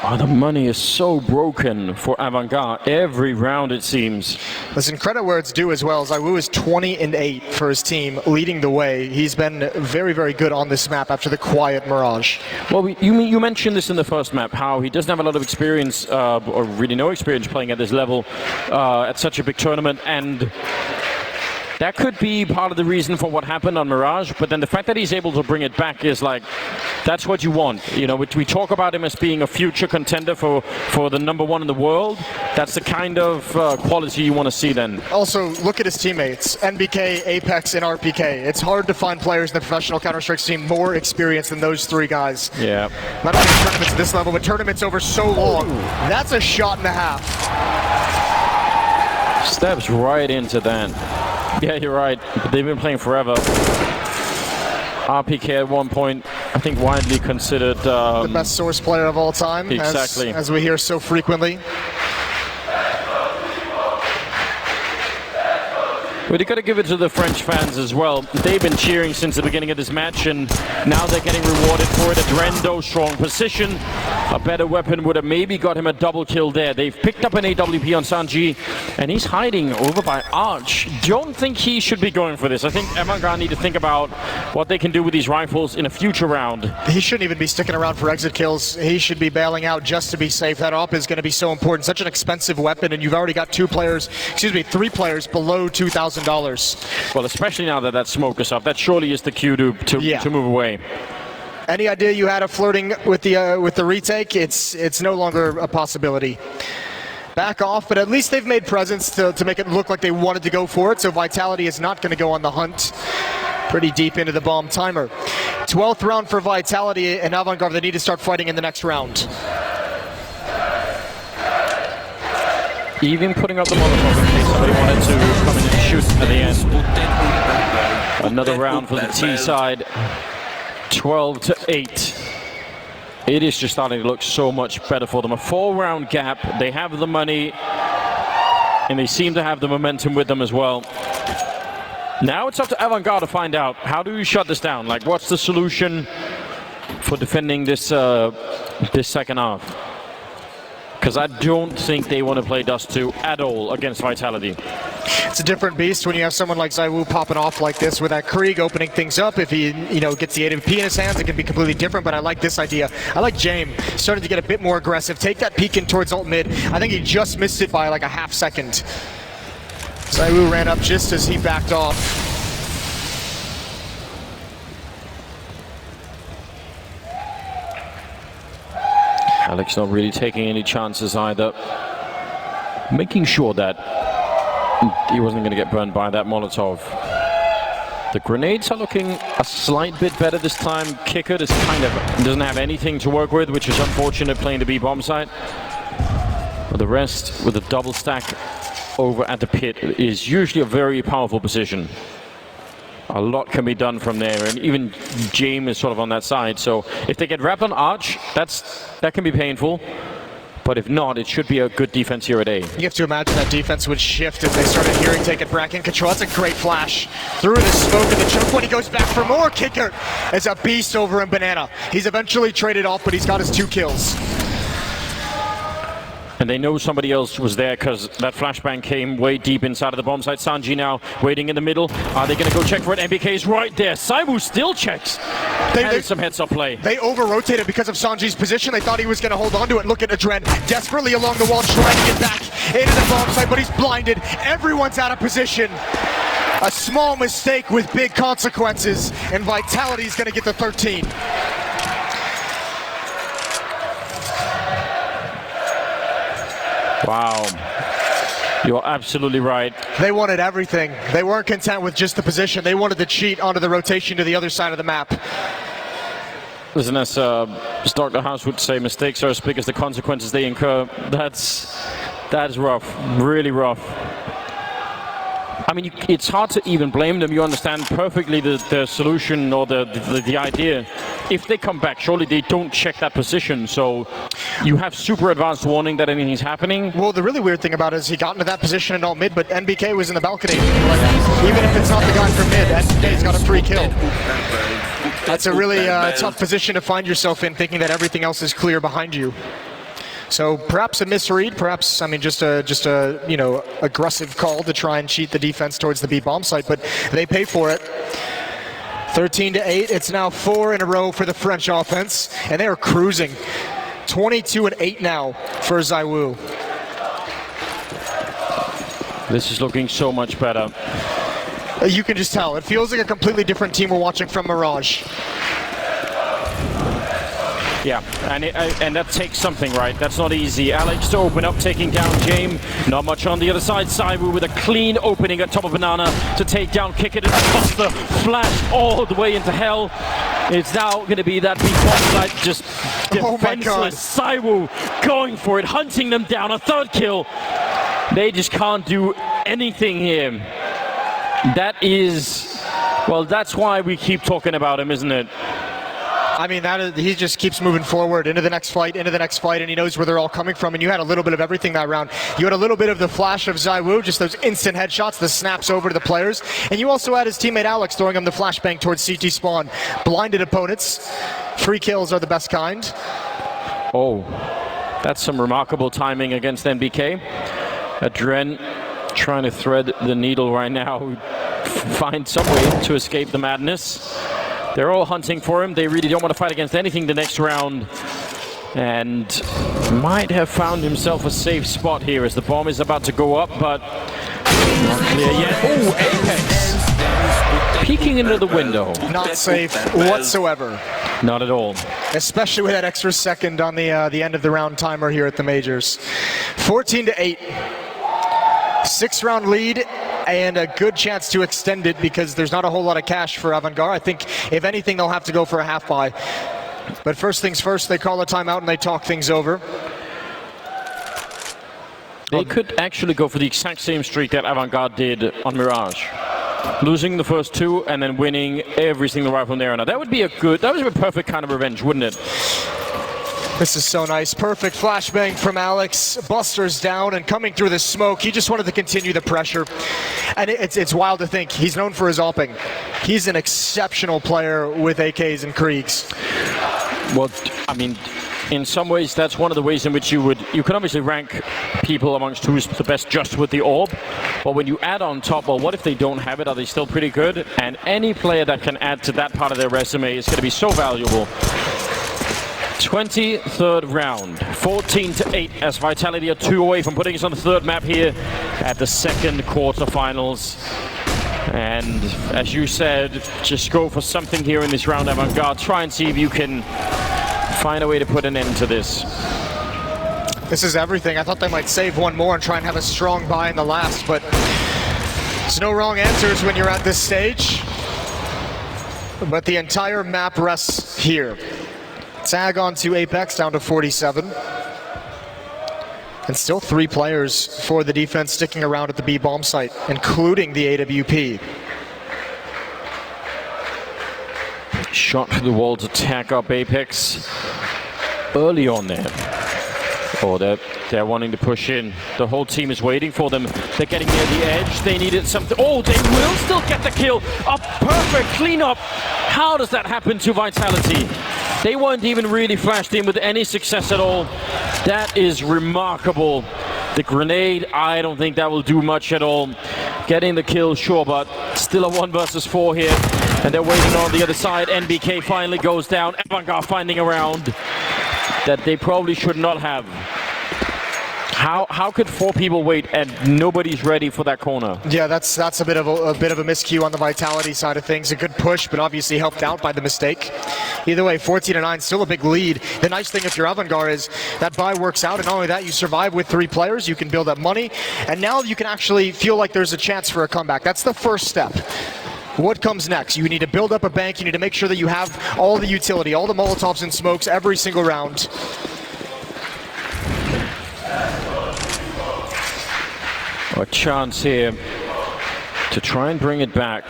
Oh, the money is so broken for AVANGAR every round, it seems. Listen, credit where it's due as well. Saiwu is 20-8 for his team, leading the way. He's been very, very good on this map after the quiet Mirage. Well, you mentioned this in the first map, how he doesn't have a lot of experience, or really no experience playing at this level, at such a big tournament, and that could be part of the reason for what happened on Mirage, but then the fact that he's able to bring it back is like, that's what you want. You know, we talk about him as being a future contender for the #1 in the world. That's the kind of quality you want to see then. Also, look at his teammates, NBK, Apex, and RPK. It's hard to find players in the professional Counter-Strike scene more experienced than those three guys. Yeah. Not only tournaments at this level, but tournaments over so long. That's a shot and a half. Steps right into that. Yeah, you're right. But they've been playing forever. RPK at one point, I think widely considered the best Source player of all time. Exactly. As we hear so frequently. But you got to give it to the French fans as well. They've been cheering since the beginning of this match, and now they're getting rewarded for it. Adrendo, strong position. A better weapon would have maybe got him a double kill there. They've picked up an AWP on Sanji, and he's hiding over by Arch. Don't think he should be going for this. I think AVANGAR need to think about what they can do with these rifles in a future round. He shouldn't even be sticking around for exit kills. He should be bailing out just to be safe. That AWP is going to be so important. Such an expensive weapon, and you've already got three players below $2,000. Well, especially now that smoke is up. That surely is the cue to move away. Any idea you had of flirting with the retake? It's no longer a possibility. Back off, but at least they've made presence to make it look like they wanted to go for it, so Vitality is not going to go on the hunt. Pretty deep into the bomb timer. 12th round for Vitality and AVANGAR. They need to start fighting in the next round. Even putting up the Molotov in case somebody wanted to come in and shoot at the end. Another round for the T side. 12-8. It is just starting to look so much better for them. A 4-round gap. They have the money, and they seem to have the momentum with them as well. Now it's up to AVANGAR to find out, how do you shut this down? Like, what's the solution for defending this second half? Because I don't think they want to play Dust 2 at all against Vitality. It's a different beast when you have someone like Saiwu popping off like this with that Krieg opening things up. If he gets the AWP in his hands, it can be completely different, but I like this idea. I like Jame starting to get a bit more aggressive. Take that peek in towards ult mid. I think he just missed it by like a half second. Saiwu ran up just as he backed off. Alex not really taking any chances either. Making sure that he wasn't going to get burned by that Molotov. The grenades are looking a slight bit better this time. Kicker is doesn't have anything to work with, which is unfortunate playing the B bomb site. But the rest with a double stack over at the pit is usually a very powerful position. A lot can be done from there, and even Jame is sort of on that side. So if they get wrapped on Arch, that can be painful. But if not, it should be a good defense here at A. You have to imagine that defense would shift as they started hearing take it back in control. That's a great flash. Through the smoke of the choke when he goes back for more. Kicker is a beast over in Banana. He's eventually traded off, but he's got his 2 kills. And they know somebody else was there because that flashbang came way deep inside of the bomb site. Sanji now waiting in the middle. Are they going to go check for it? MBK is right there. Saibu still checks. They some heads-up play. They over-rotated because of Sanji's position. They thought he was going to hold on to it. Look at Adren desperately along the wall trying to get back into the bomb site, but he's blinded. Everyone's out of position. A small mistake with big consequences, and Vitality's going to get the 13. Wow. You're absolutely right. They wanted everything. They weren't content with just the position. They wanted to cheat onto the rotation to the other side of the map. Listen, as Dr. House would say, mistakes are as big as the consequences they incur. That's rough. Really rough. I mean, it's hard to even blame them. You understand perfectly the solution or the idea. If they come back, surely they don't check that position. So you have super advanced warning that anything's happening. Well, the really weird thing about it is he got into that position in alt mid, but NBK was in the balcony. Even if it's not the guy from mid, NBK's got a free kill. That's a really tough position to find yourself in, thinking that everything else is clear behind you. So perhaps a misread, perhaps, I mean, just a you know, aggressive call to try and cheat the defense towards the B bomb site, but they pay for it. 13-8, it's now 4 in a row for the French offense, and they are cruising. 22-8 now for Zaiwu. This is looking so much better. You can just tell, it feels like a completely different team we're watching from Mirage. Yeah, and that takes something, right? That's not easy. Alex to open up, taking down Jame. Not much on the other side. Saibu with a clean opening at top of Banana to take down Kick It and Buster. Flash all the way into hell. It's now going to be that big bomb site just defenseless. Saibu going for it, hunting them down. A 3rd kill. They just can't do anything here. That is, well, that's why we keep talking about him, isn't it? I mean, he just keeps moving forward into the next fight, and he knows where they're all coming from. And you had a little bit of everything that round. You had a little bit of the flash of Zaiwu, just those instant headshots, the snaps over to the players. And you also had his teammate Alex throwing him the flashbang towards CT spawn. Blinded opponents. Free kills are the best kind. Oh, that's some remarkable timing against NBK. Adren trying to thread the needle right now. Find some way to escape the madness. They're all hunting for him. They really don't want to fight against anything the next round. And might have found himself a safe spot here as the bomb is about to go up, but not clear yet. Oh, Apex! Peeking into the window. Not safe whatsoever. Not at all. Especially with that extra second on the end of the round timer here at the majors. 14-8. 6-round lead. And a good chance to extend it because there's not a whole lot of cash for AVANGAR. I think, if anything, they'll have to go for a half buy. But first things first, they call a timeout and they talk things over. They could actually go for the exact same streak that AVANGAR did on Mirage. Losing the first 2 and then winning every single round from there on out. That would be a perfect kind of revenge, wouldn't it? This is so nice. Perfect flashbang from Alex. Buster's down and coming through the smoke. He just wanted to continue the pressure. And it's wild to think. He's known for his AWPing. He's an exceptional player with AKs and Kriegs. Well, I mean, in some ways, that's one of the ways in which you can obviously rank people amongst who's the best just with the AWP. But when you add on top, well, what if they don't have it? Are they still pretty good? And any player that can add to that part of their resume is going to be so valuable. 23rd round, 14-8 as Vitality are 2 away from putting us on the 3rd map here at the 2nd quarterfinals. And as you said, just go for something here in this round, AVANGAR. Try and see if you can find a way to put an end to this. This is everything. I thought they might save one more and try and have a strong buy in the last, but there's no wrong answers when you're at this stage. But the entire map rests here. Tag on to Apex, down to 47. And still 3 players for the defense sticking around at the B bomb site, including the AWP. Shot through the wall to tack up Apex early on there. Oh, they're wanting to push in. The whole team is waiting for them. They're getting near the edge. They needed something. Oh, they will still get the kill. A perfect cleanup. How does that happen to Vitality? They weren't even really flashed in with any success at all. That is remarkable. The grenade, I don't think that will do much at all. Getting the kill, sure, but still a 1 versus 4 here. And they're waiting on the other side. NBK finally goes down. AVANGAR finding a round that they probably should not have. How could 4 people wait and nobody's ready for that corner? Yeah, that's a bit of a miscue on the Vitality side of things. A good push, but obviously helped out by the mistake. Either way, 14-9, still a big lead. The nice thing if you're AVANGAR is that buy works out, and not only that, you survive with 3 players, you can build up money, and now you can actually feel like there's a chance for a comeback. That's the first step. What comes next? You need to build up a bank, you need to make sure that you have all the utility, all the Molotovs and smokes every single round. A chance here to try and bring it back.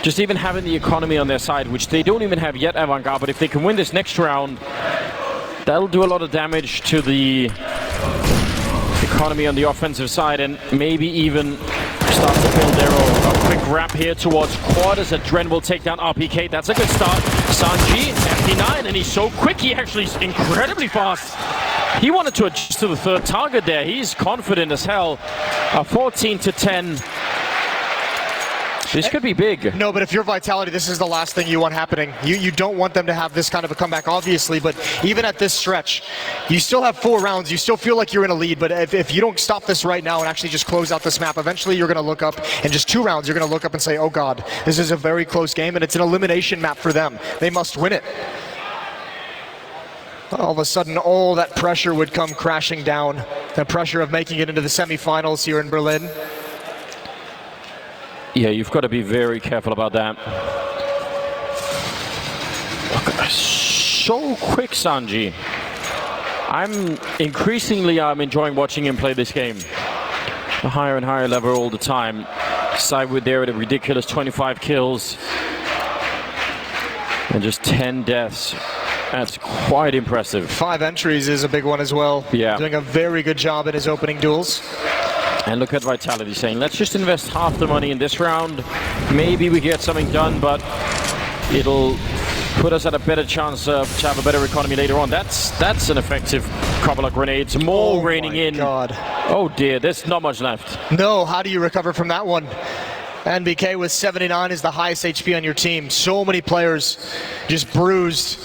Just even having the economy on their side, which they don't even have yet, AVANGAR, but if they can win this next round, that'll do a lot of damage to the economy on the offensive side and maybe even start to build their own. A quick wrap here towards quarters. Adren will take down RPK. That's a good start. Sanji, FP9, and he's so quick. He actually is incredibly fast. He wanted to adjust to the 3rd target there. He's confident as hell. A 14-10. This could be big. No, but if you're Vitality, this is the last thing you want happening. You don't want them to have this kind of a comeback, obviously, but even at this stretch, you still have 4 rounds. You still feel like you're in a lead, but if you don't stop this right now and actually just close out this map, eventually you're going to look up, in just 2 rounds, you're going to look up and say, oh God, this is a very close game, and it's an elimination map for them. They must win it. All of a sudden, all that pressure would come crashing down. The pressure of making it into the semifinals here in Berlin. Yeah, you've got to be very careful about that. Look, so quick, Sanji. I'm enjoying watching him play this game. A higher and higher level all the time. Sideward there at a ridiculous 25 kills. And just 10 deaths. That's quite impressive. 5 entries is a big one as well. Yeah. Doing a very good job in his opening duels. And look at Vitality saying, let's just invest half the money in this round. Maybe we get something done, but it'll put us at a better chance to have a better economy later on. That's an effective couple of grenades. More raining in. God. Oh dear, there's not much left. No, how do you recover from that one? NBK with 79 is the highest HP on your team. So many players just bruised.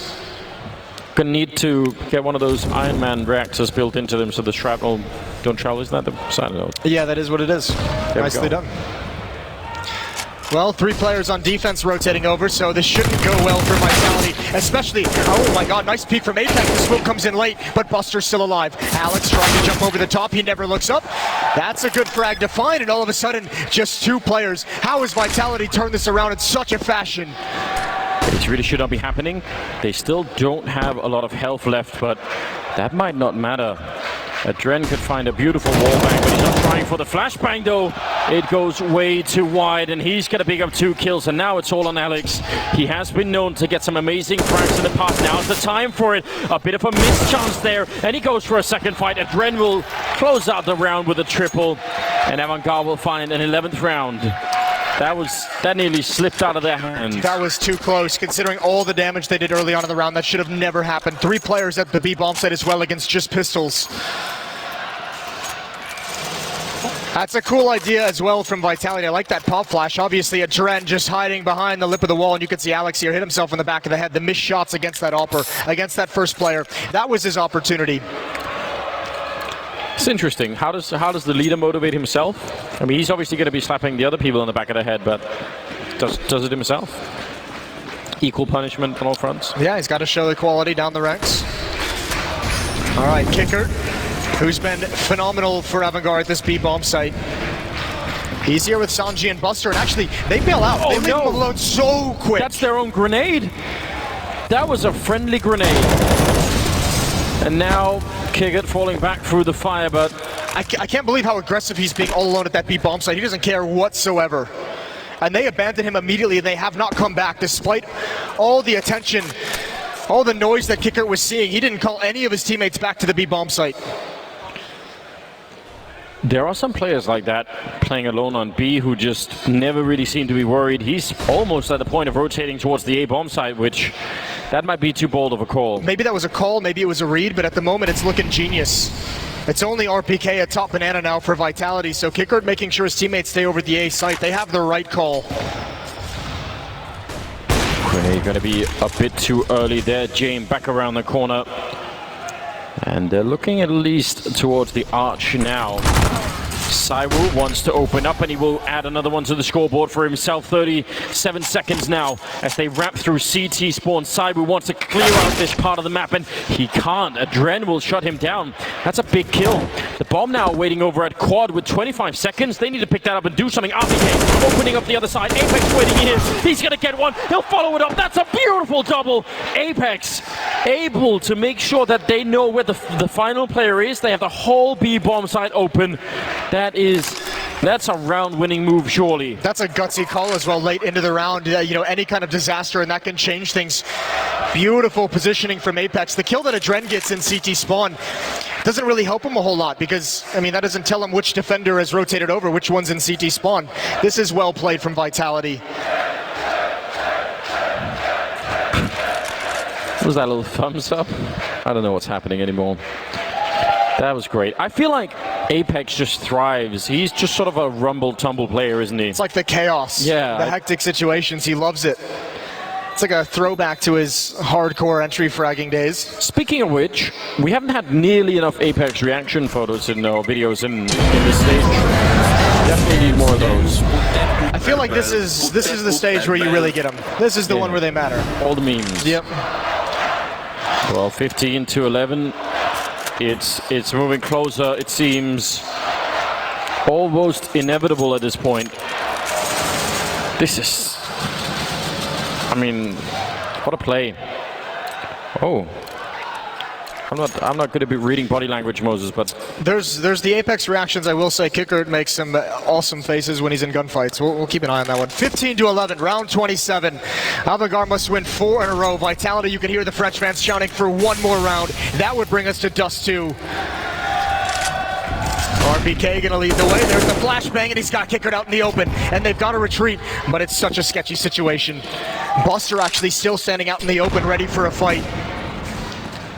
Gonna need to get one of those Iron Man reactors built into them so the shrapnel don't travel. Isn't that the side note? Yeah, that is what it is. Nicely done. Well, 3 players on defense rotating over, so this shouldn't go well for Vitality, especially, oh my God, nice peek from Apex. The smoke comes in late, but Buster's still alive. Alex trying to jump over the top, he never looks up. That's a good frag to find, and all of a sudden, just 2 players. How has Vitality turned this around in such a fashion? It really should not be happening. They still don't have a lot of health left, but that might not matter. Adren could find a beautiful wallbang, but he's not trying for the flashbang though. It goes way too wide, and he's gonna pick up 2 kills, and now it's all on Alex. He has been known to get some amazing frags in the past. Now's the time for it. A bit of a missed chance there, and he goes for a second fight. Adren will close out the round with a triple, and AVANGAR will find an 11th round. That nearly slipped out of their hands. That was too close, considering all the damage they did early on in the round. That should have never happened. 3 players at the B bomb site as well against just pistols. That's a cool idea as well from Vitality. I like that pop flash. Obviously, Adren just hiding behind the lip of the wall, and you can see Alex here hit himself in the back of the head. The missed shots against that AWPer, against that first player. That was his opportunity. It's interesting. How does the leader motivate himself? I mean, he's obviously going to be slapping the other people in the back of the head, but does it himself? Equal punishment on all fronts. Yeah, he's got to show the quality down the ranks. All right, Kicker, who's been phenomenal for AVANGAR at this B bomb site. He's here with Sanji and Buster, and actually, they bail out. They leave him alone so quick. That's their own grenade. That was a friendly grenade. And now Kiggett falling back through the fire, but I can't believe how aggressive he's being all alone at that B bomb site. He doesn't care whatsoever. And they abandoned him immediately, and they have not come back despite all the attention, all the noise that Kicker was seeing. He didn't call any of his teammates back to the B bomb site. There are some players like that playing alone on B who just never really seem to be worried. He's almost at the point of rotating towards the A bomb site, which that might be too bold of a call. Maybe that was a call, maybe it was a read, but at the moment it's looking genius. It's only RPK at top banana now for Vitality, so Kickert making sure his teammates stay over the A site. They have the right call. Grenade gonna be a bit too early there. Jame back around the corner. And they're looking at least towards the arch now. Saiwu wants to open up, and he will add another one to the scoreboard for himself. 37 seconds now as they wrap through CT spawn. Saiwu wants to clear out this part of the map, and he can't. Adren will shut him down. That's a big kill. The bomb now waiting over at quad with 25 seconds. They need to pick that up and do something. RPK opening up the other side. Apex waiting here. He's going to get one. He'll follow it up. That's a beautiful double. Apex able to make sure that they know where the final player is. They have the whole B bomb site open. That's a round-winning move, surely. That's a gutsy call as well late into the round. You know, any kind of disaster, and that can change things. Beautiful positioning from Apex. The kill that Adren gets in CT spawn doesn't really help him a whole lot because, I mean, that doesn't tell him which defender has rotated over, which one's in CT spawn. This is well played from Vitality. What was that little thumbs up? I don't know what's happening anymore. That was great. I feel like Apex just thrives. He's just sort of a rumble-tumble player, isn't he? It's like the chaos. Yeah. The hectic situations. He loves it. It's like a throwback to his hardcore entry fragging days. Speaking of which, we haven't had nearly enough Apex reaction photos in our videos in this stage. Definitely need more of those. I feel like this is the stage where you really get them. This is the one where they matter. All the memes. Yep. Well, 15 to 11. It's moving closer, it seems. Almost inevitable at this point. This is... I mean, what a play. Oh. I'm not good at reading body language, Moses, but... There's the Apex reactions, I will say. Kickert makes some awesome faces when he's in gunfights. We'll keep an eye on that one. 15 to 11, round 27. AVANGAR must win 4 in a row. Vitality, you can hear the French fans shouting for one more round. That would bring us to Dust 2. RPK gonna lead the way. There's the flashbang, and he's got Kickert out in the open. And they've got to retreat, but it's such a sketchy situation. Buster actually still standing out in the open, ready for a fight.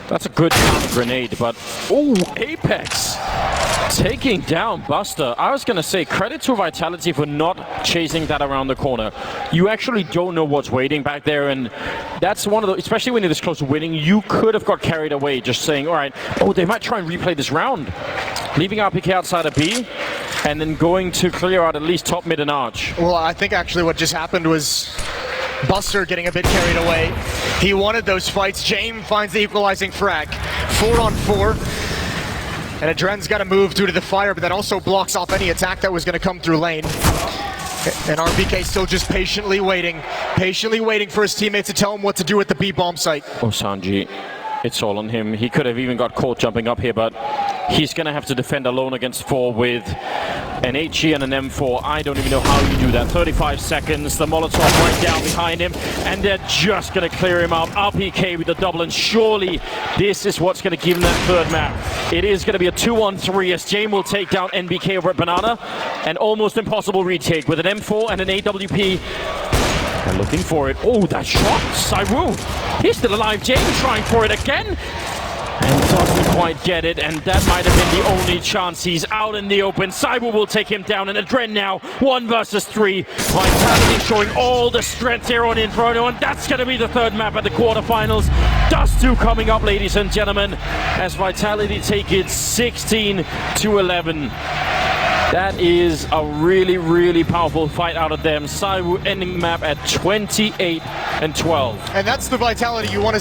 That's a good grenade, but oh, Apex taking down Buster. I was gonna say credit to Vitality for not chasing that around the corner. You actually don't know what's waiting back there, and that's one of the, especially when you're this close to winning, you could have got carried away just saying, all right, oh, they might try and replay this round. Leaving RPK outside of B, and then going to clear out at least top, mid, and arch. Well, I think actually what just happened was Buster getting a bit carried away. He wanted those fights. Jame finds the equalizing frag. 4 on 4. And Adren's got to move due to the fire, but that also blocks off any attack that was going to come through lane. And RPK still just patiently waiting for his teammates to tell him what to do at the B bomb site. Oh, Sanji, it's all on him. He could have even got caught jumping up here, but he's going to have to defend alone against 4 with an HE and an M4. I don't even know how you do that. 35 seconds, the Molotov right down behind him, and they're just going to clear him out. RPK with the double, and surely this is what's going to give him that third map. It is going to be a 2-on-3 as Jame will take down NBK over at Banana. An almost impossible retake with an M4 and an AWP. And looking for it. Oh, that shot! Saiwu! He's still alive. Jame trying for it again. And doesn't quite get it, and that might have been the only chance. He's out in the open. Saiwu will take him down, and Adren now 1 versus 3. Vitality showing all the strength here on Inferno, and that's going to be the third map at the quarterfinals. Dust 2 coming up, ladies and gentlemen, as Vitality take it 16 to 11. That is a really, really powerful fight out of them. Saiwu ending the map at 28 and 12. And that's the Vitality you want to see.